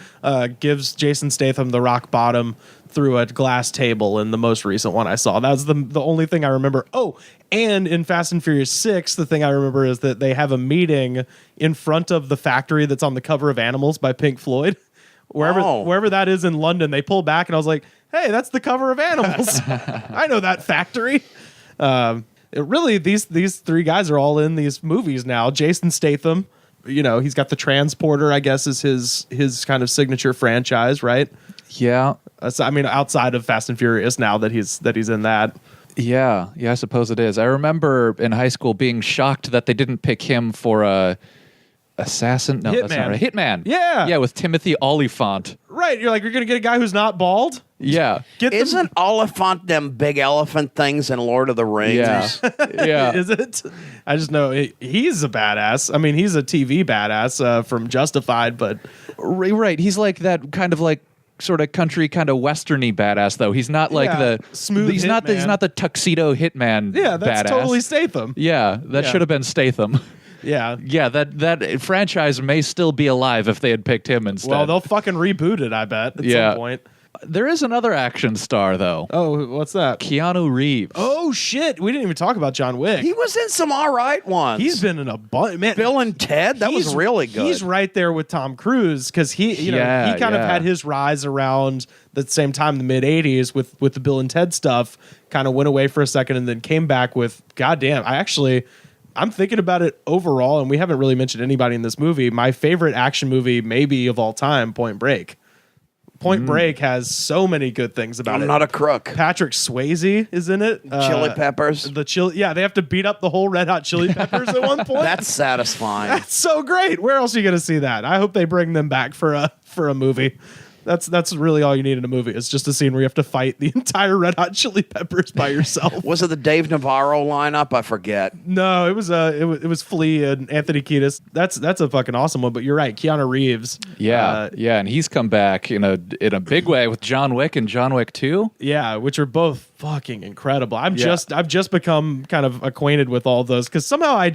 gives Jason Statham the rock bottom through a glass table in the most recent one I saw. That's the only thing I remember. Oh, and in Fast and Furious 6, the thing I remember is that they have a meeting in front of the factory that's on the cover of Animals by Pink Floyd. Wherever that is in London, they pull back and I was like, hey, that's the cover of Animals. I know that factory. These 3 guys are all in these movies now. Jason Statham, he's got the Transporter, I guess, is his kind of signature franchise, right? Yeah. So, I mean, outside of Fast and Furious now that he's in that. Yeah, I suppose it is. I remember in high school being shocked that they didn't pick him for a assassin. No, that's not right. Hitman. Yeah, with Timothy Olyphant. Right, you're like, you're gonna get a guy who's not bald. Yeah, Isn't Oliphant them big elephant things in Lord of the Rings? Yeah. Is it? I just know he's a badass. I mean, he's a TV badass from Justified, but right, he's like that kind of like sort of country, kind of westerny badass though. He's not like the smooth. He's not the tuxedo hitman. Yeah, that's badass. Totally Statham. Yeah, that should have been Statham. Yeah. Yeah, that franchise may still be alive if they had picked him instead. Well, they'll fucking reboot it, I bet, at some point. There is another action star, though. Oh, what's that? Keanu Reeves. Oh, shit. We didn't even talk about John Wick. He was in some all right ones. He's been in a bunch. Man, Bill and Ted, that was really good. He's right there with Tom Cruise because he kind of had his rise around the same time, the mid 80s with the Bill and Ted stuff, kind of went away for a second and then came back with, goddamn, I'm thinking about it overall, and we haven't really mentioned anybody in this movie. My favorite action movie, maybe of all time, Point Break. Point Break has so many good things about it. I'm not a crook. Patrick Swayze is in it. Chili Peppers. Yeah, they have to beat up the whole Red Hot Chili Peppers at one point. That's satisfying. That's so great. Where else are you going to see that? I hope they bring them back for a movie. That's really all you need in a movie. It's just a scene where you have to fight the entire Red Hot Chili Peppers by yourself. Was it the Dave Navarro lineup? I forget. No, it was Flea and Anthony Kiedis. That's a fucking awesome one. But you're right, Keanu Reeves. Yeah, and he's come back in a big way with John Wick and John Wick 2. Yeah, which are both fucking incredible. I've just become kind of acquainted with all those because somehow I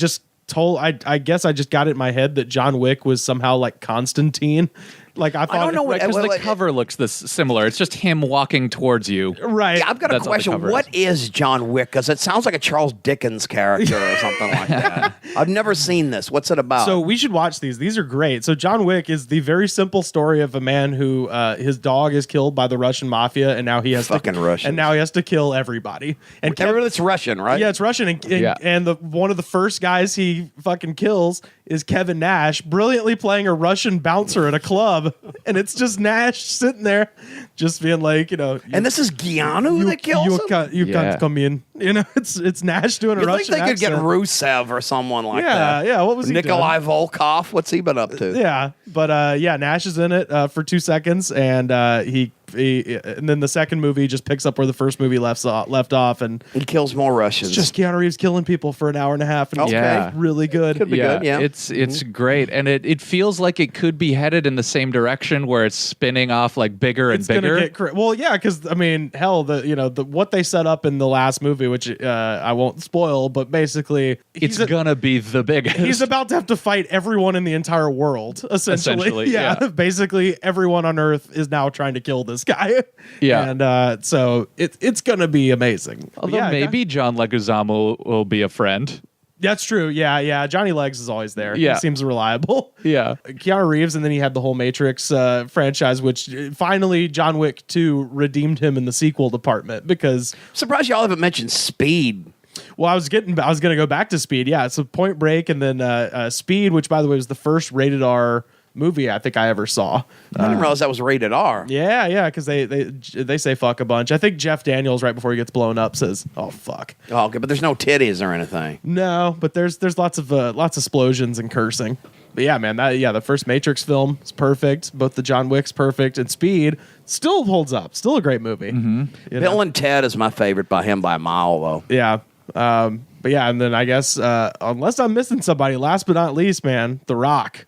guess I just got it in my head that John Wick was somehow like Constantine. Like I thought, I don't know because the cover looks this similar. It's just him walking towards you. Right. Yeah, I've got a question. What is John Wick? Because it sounds like a Charles Dickens character or something like that. I've never seen this. What's it about? So we should watch these. These are great. So John Wick is the very simple story of a man who his dog is killed by the Russian mafia, and now he has to kill everybody. And it's Russian, right? Yeah, it's Russian. And one of the first guys he fucking kills is Kevin Nash, brilliantly playing a Russian bouncer at a club. And it's just Nash sitting there, just being like, and this is Keanu that kills him? You can't come in. It's Nash doing a Russian accent. accent. They could get Rusev or someone like that. Yeah, what was he Nikolai doing? Volkov? What's he been up to? Yeah, but Nash is in it for 2 seconds, and he and then the second movie just picks up where the first movie left off, and he kills more Russians. It's just Keanu Reeves killing people for an hour and a half, and it's really good. Could be good, yeah. It's great, and it feels like it could be headed in the same direction where it's spinning off like bigger and bigger. Because I mean, hell, the what they set up in the last movie, which I won't spoil, but basically it's gonna be the biggest. He's about to have to fight everyone in the entire world, essentially. Yeah. Basically everyone on Earth is now trying to kill this guy. Yeah, and so it's gonna be amazing. Although maybe John Leguizamo will be a friend. That's true. Yeah. Johnny Legs is always there. Yeah. He seems reliable. Yeah. Keanu Reeves, and then he had the whole Matrix franchise, which finally John Wick 2 redeemed him in the sequel department because... Surprised y'all haven't mentioned Speed. Well, I was going to go back to Speed. Yeah, so Point Break and then Speed, which, by the way, was the first rated R movie I think I ever saw. I didn't realize that was rated R. Yeah, because they say fuck a bunch. I think Jeff Daniels, right before he gets blown up, says, "Oh fuck." Oh, okay, but there's no titties or anything. No, but there's lots of explosions and cursing. But yeah, man, the first Matrix film is perfect. Both the John Wick's perfect, and Speed still holds up. Still a great movie. Mm-hmm. Bill and Ted is my favorite by him by a mile, though. Yeah. But yeah, and then I guess unless I'm missing somebody, last but not least, man, The Rock,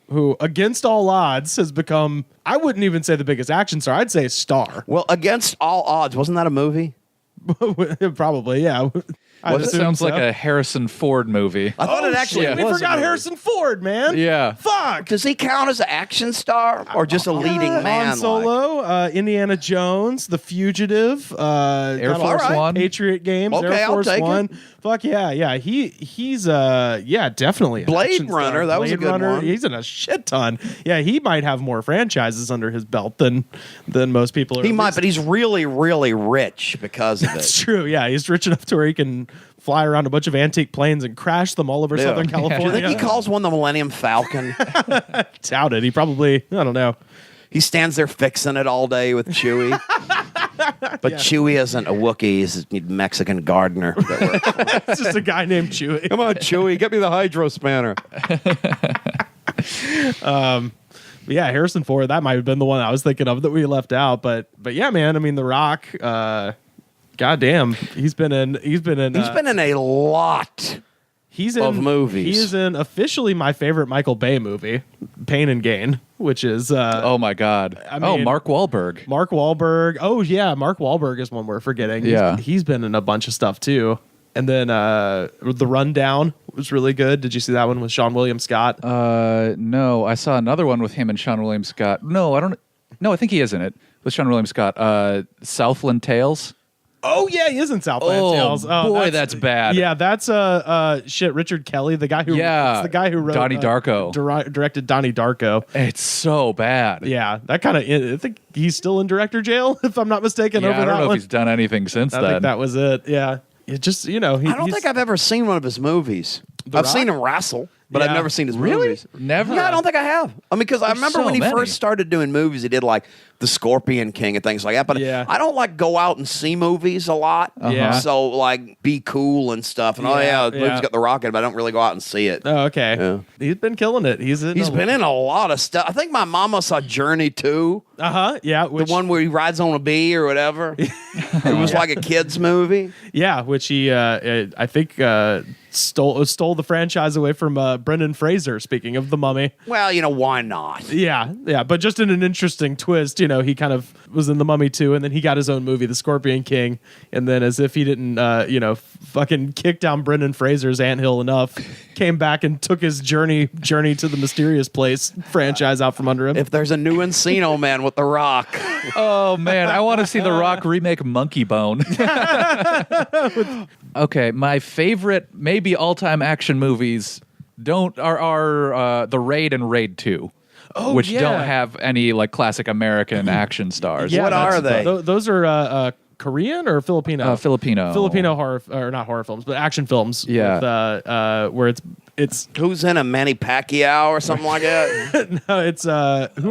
who against all odds has become, I wouldn't even say the biggest action star, I'd say a star. Well, Against All Odds, wasn't that a movie? Probably, yeah. It sounds like a Harrison Ford movie. I thought it actually we forgot Harrison Ford, man. Yeah. Fuck. Does he count as an action star or just a leading man? Han Solo, Indiana Jones, The Fugitive, Air Force One, Patriot Games, Okay, Air Force I'll take One. it. Fuck yeah. He's definitely an Blade action star. Runner, that was a Blade good Runner, one. He's in a shit ton. Yeah, he might have more franchises under his belt than most people are. He might, but he's really, really rich because of it. That's true. Yeah, he's rich enough to where he can fly around a bunch of antique planes and crash them all over Southern California. Do you think he calls one the Millennium Falcon? Doubt it. He probably, I don't know. He stands there fixing it all day with Chewie. But Chewie isn't a Wookiee; he's a Mexican gardener. It's just a guy named Chewie. Come on, Chewie, get me the hydro spanner. Yeah, Harrison Ford. That might have been the one I was thinking of that we left out. But yeah, man. I mean, The Rock. Goddamn, he's been in a lot. He's of movies. He is in officially my favorite Michael Bay movie, Pain and Gain, which is oh my god. Mark Wahlberg. Mark Wahlberg. Oh yeah, Mark Wahlberg is one we're forgetting. Yeah. He's been in a bunch of stuff too. And then The Rundown was really good. Did you see that one with Sean William Scott? No, I saw another one with him and Sean William Scott. No, I don't. No, I think he is in it with Sean William Scott. Southland Tales. Oh yeah, he is in Southland Tales. Oh boy, that's bad. Yeah, that's shit. Richard Kelly, the guy who it's the guy who wrote Donnie Darko, directed Donnie Darko. It's so bad. Yeah, that kind of. I think he's still in director jail, if I'm not mistaken. Yeah, over I don't that know one. if he's done anything since I then. think that was it. Yeah, it just I don't think I've ever seen one of his movies. I've seen him wrestle, but I've never seen his movies. Never? Yeah, I don't think I have. I mean, because I There's remember so when he many. first started doing movies, he did like The Scorpion King and things like that. But I don't like go out and see movies a lot. Yeah. So like be cool and stuff. And the movie's got The Rock in it, but I don't really go out and see it. Oh, okay. Yeah. He's been killing it. He's been in a lot of stuff. I think my mama saw Journey 2. Yeah. The one where he rides on a bee or whatever. It was like a kid's movie. Yeah, which he I think stole the franchise away from Brendan Fraser. Speaking of The Mummy. Well, why not? Yeah, but just in an interesting twist, he kind of was in The Mummy too, and then he got his own movie, The Scorpion King, and then as if he didn't, fucking kick down Brendan Fraser's anthill enough, came back and took his Journey to the Mysterious Place franchise out from under him. If there's a new Encino Man with The Rock. Oh man, I want to see The Rock remake Monkey Bone. Okay, my favorite, maybe all-time action movies are The Raid and Raid 2. Which don't have any like classic American action stars. Yeah, what are they? Those are Korean or Filipino? Filipino horror, or not horror films, but action films. Yeah. With, where it's who's in a Manny Pacquiao or something like that? No, it's who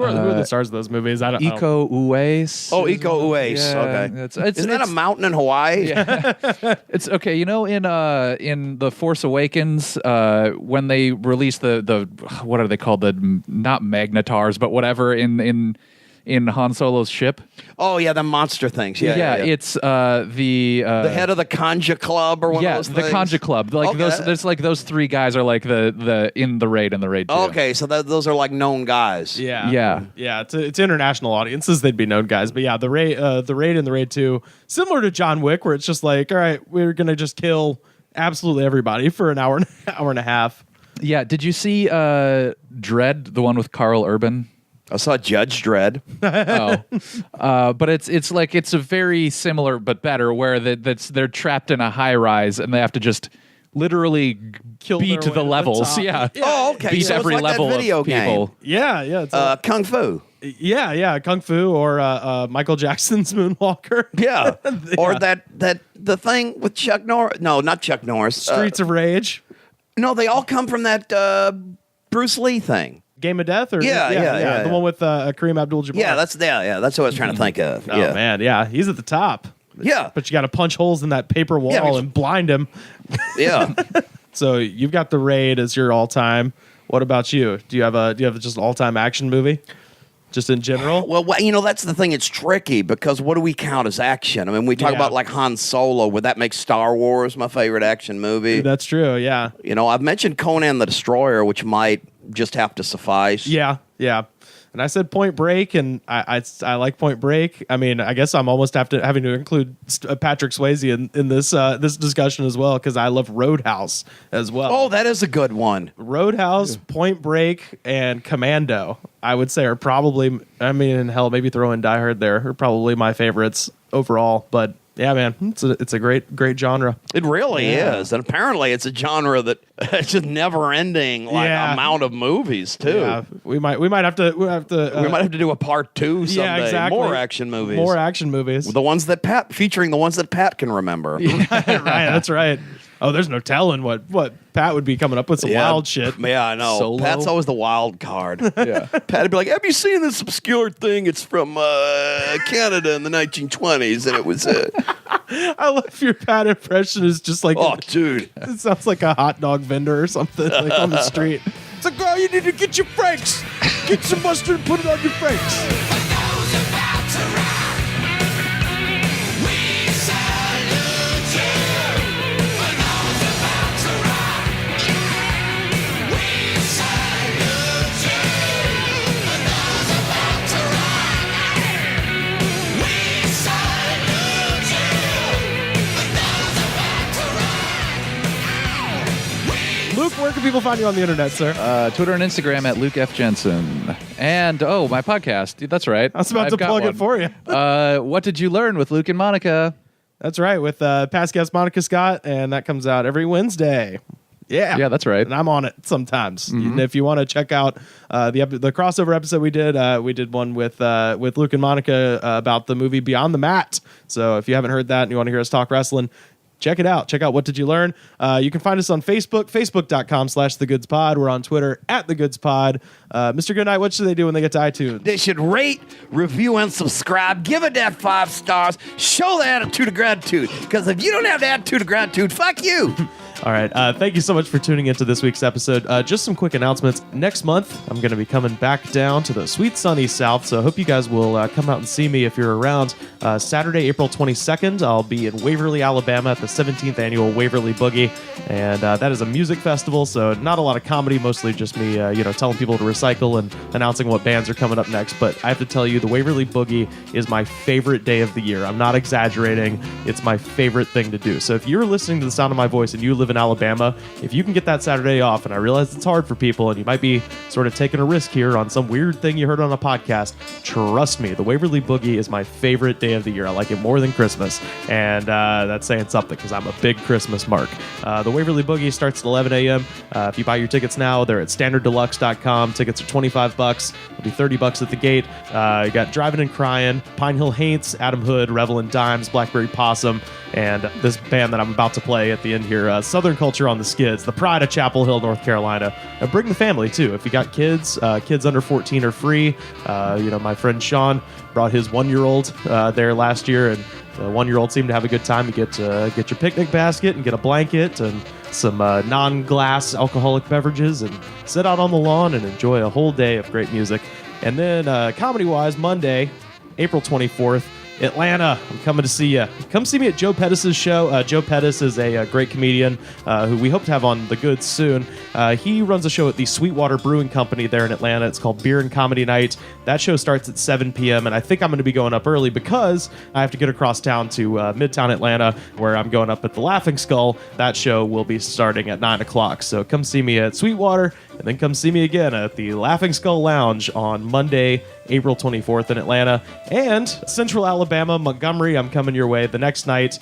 are the stars of those movies? I don't. Iko Uwais. Oh, Iko Uwais. Okay, isn't that a mountain in Hawaii? Yeah. It's okay. In The Force Awakens, when they released the what are they called? The not magnetars, but whatever in Han Solo's ship. Oh yeah, the monster things. Yeah. It's the head of the Conja Club or one of those the things? Conja Club. Like there's like those three guys are like the in the Raid and the Raid 2. Okay, so those are like known guys. Yeah. It's international audiences. They'd be known guys, but yeah, the Raid and the Raid 2, similar to John Wick, where it's just like, all right, we're gonna just kill absolutely everybody for an hour and a half. Yeah. Did you see Dredd, the one with Carl Urban? I saw Judge Dredd. But it's a very similar but better, where they're trapped in a high rise and they have to just literally beat the levels. Yeah. Oh, okay. Beat so every it's like level that video of people. game. Yeah. It's Kung Fu. Yeah, Kung Fu or Michael Jackson's Moonwalker. Yeah. Or the thing with Chuck Norris. No, not Chuck Norris. Streets of Rage. No, they all come from that Bruce Lee thing. Game of Death, or yeah. the one with Kareem Abdul-Jabbar. Yeah, that's what I was trying to think of. Oh man, yeah, he's at the top. Yeah, but you got to punch holes in that paper wall and blind him. Yeah. So you've got The Raid as your all-time. What about you? Do you have just an all-time action movie? Just in general? Well, that's the thing. It's tricky because what do we count as action? I mean, we talk about like Han Solo. Would that make Star Wars my favorite action movie? That's true, yeah. I've mentioned Conan the Destroyer, which might just have to suffice. Yeah. And I said Point Break, and I like Point Break. I mean, I guess I'm almost having to include Patrick Swayze in this discussion as well, because I love Roadhouse as well. Oh, that is a good one. Roadhouse, Point Break, and Commando, I would say, are probably, I mean, hell, maybe throw in Die Hard there, are probably my favorites overall. But yeah, man, it's a great genre. It really is, and apparently it's a genre that it's just never ending amount of movies too. Yeah, we might have to do a part 2 someday. Yeah, exactly. More action movies. The ones that featuring the ones that Pat can remember. Right, that's right. Oh, there's no telling what Pat would be coming up with some wild shit. Yeah, I know. Solo? Pat's always the wild card. Yeah. Pat'd be like, have you seen this obscure thing? It's from Canada in the 1920s, and it was... I love your Pat impression is just like... Oh, dude. It sounds like a hot dog vendor or something like on the street. It's like, girl, you need to get your Franks. Get some mustard and put it on your Franks. Luke, where can people find you on the internet, sir? Twitter and Instagram at Luke F. Jensen. And, my podcast. That's right. I was about to plug it for you. What Did You Learn with Luke and Monica? That's right, with past guest Monica Scott, and that comes out every Wednesday. Yeah, that's right. And I'm on it sometimes. And if you want to check out the crossover episode we did one with Luke and Monica about the movie Beyond the Mat. So if you haven't heard that and you want to hear us talk wrestling, check it out. Check out What Did You Learn? You can find us on Facebook, facebook.com/TheGoodsPod. We're on Twitter @TheGoodsPod. Mr. Goodnight, what should they do when they get to iTunes? They should rate, review, and subscribe. Give it that 5 stars. Show the attitude of gratitude. Because if you don't have the attitude of gratitude, fuck you. All right. Thank you so much for tuning into this week's episode. Just some quick announcements. Next month, I'm going to be coming back down to the sweet sunny South, so I hope you guys will come out and see me if you're around. Saturday, April 22nd, I'll be in Waverly, Alabama at the 17th Annual Waverly Boogie, and that is a music festival, so not a lot of comedy, mostly just me telling people to recycle and announcing what bands are coming up next. But I have to tell you, the Waverly Boogie is my favorite day of the year. I'm not exaggerating. It's my favorite thing to do. So if you're listening to the sound of my voice and you live in Alabama, if you can get that Saturday off, and I realize it's hard for people and you might be sort of taking a risk here on some weird thing you heard on a podcast, trust me, the Waverly Boogie is my favorite day of the year. I like it more than Christmas, and that's saying something because I'm a big Christmas mark. The Waverly Boogie starts at 11 a.m. If you buy your tickets now, they're at standarddeluxe.com. Tickets are $25. It'll be $30 at the gate. You got Driving and Crying, Pine Hill Haints, Adam Hood, Revel and Dimes, Blackberry Possum, and this band that I'm about to play at the end here, Southern Culture on the Skids, the pride of Chapel Hill, North Carolina. Bring the family, too. If you got kids, kids under 14 are free. My friend Sean brought his 1-year-old there last year, and the 1-year-old seemed to have a good time. You get your picnic basket and get a blanket and some non-glass alcoholic beverages and sit out on the lawn and enjoy a whole day of great music. And then comedy-wise, Monday, April 24th, Atlanta, I'm coming to see you. Come see me at Joe Pettis' show. Joe Pettis is a great comedian who we hope to have on the goods soon. He runs a show at the Sweetwater Brewing Company there in Atlanta. It's called Beer and Comedy Night. That show starts at 7 p.m., and I think I'm going to be going up early because I have to get across town to Midtown Atlanta, where I'm going up at the Laughing Skull. That show will be starting at 9 o'clock. So come see me at Sweetwater, and then come see me again at the Laughing Skull Lounge on Monday, April 24th in Atlanta. And Central Alabama, Montgomery, I'm coming your way the next night,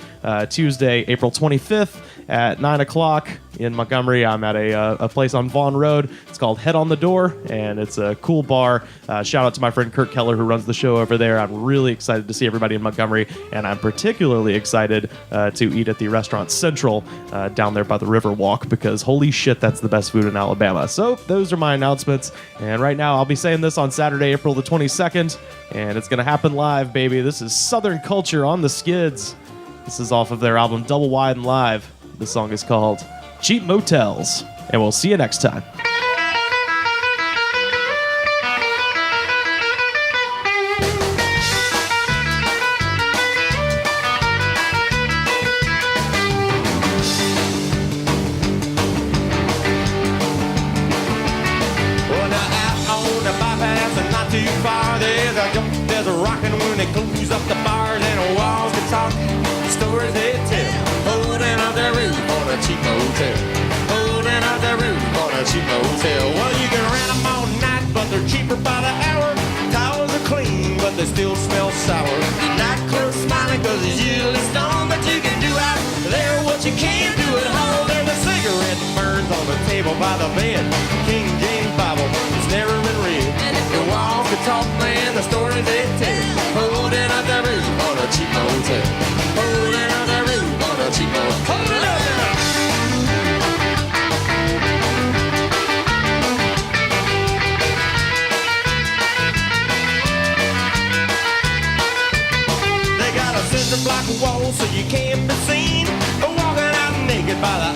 Tuesday, April 25th at 9 o'clock in Montgomery. I'm at a place on Vaughn Road. It's called Head on the Door, and it's a cool bar. Shout out to my friend Kurt Keller, who runs the show over there. I'm really excited to see everybody in Montgomery, and I'm particularly excited to eat at the restaurant Central down there by the Riverwalk, because holy shit, that's the best food in Alabama. So those are my announcements, and right now I'll be saying this on Saturday, April the 22nd, and it's going to happen live, baby. This is Southern Culture on the Skids. This is off of their album Double Wide and Live. The song is called Cheap Motels, and we'll see you next time. Too far, there's a jump, there's a rockin' when they close up the bars and the walls can talk. The stories they tell, holding up their roof on a cheap motel, holding up their roof on a cheap motel. Well, you can rent them all night, but they're cheaper by the hour. Towels are clean, but they still smell sour. Nightclub's smiling 'cause it's usually stoned, but you can do out there what you can't do at home. There's a cigarette burns on the table by the bed. King James Bible, it's never been read. The walls can talk, man, the stories they tell. Holding up the roof on a cheap motel. Holding up the roof on a cheap motel. Hold it up now.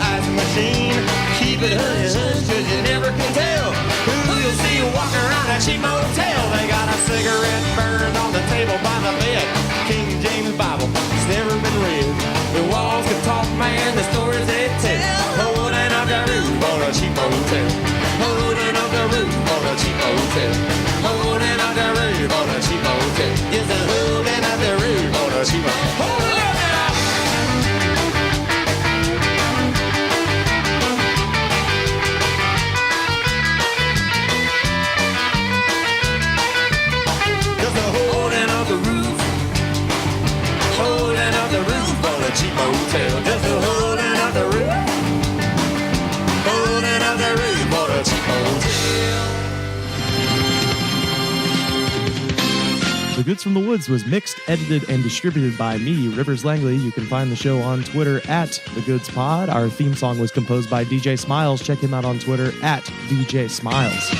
ice machine. Keep it hush hush, 'cause you never can tell who you'll see walking around that cheap motel. They got a cigarette burned on the table by the bed. King James Bible, it's never been read. The walls can talk, man, the stories they tell. Holding up the roof on a cheap motel. Holding up the roof on a cheap motel. Holding up the roof on a cheap motel. Yes, they're holding up the roof on a cheap motel. Hold it up! Just a holding up the roof. Holding up the roof on a cheap motel. Just a holding up the roof. Holding up the roof on a cheap motel. The Goods from the Woods was mixed, edited, and distributed by me, Rivers Langley. You can find the show on Twitter at The Goods Pod. Our theme song was composed by DJ Smiles. Check him out on Twitter at DJ Smiles.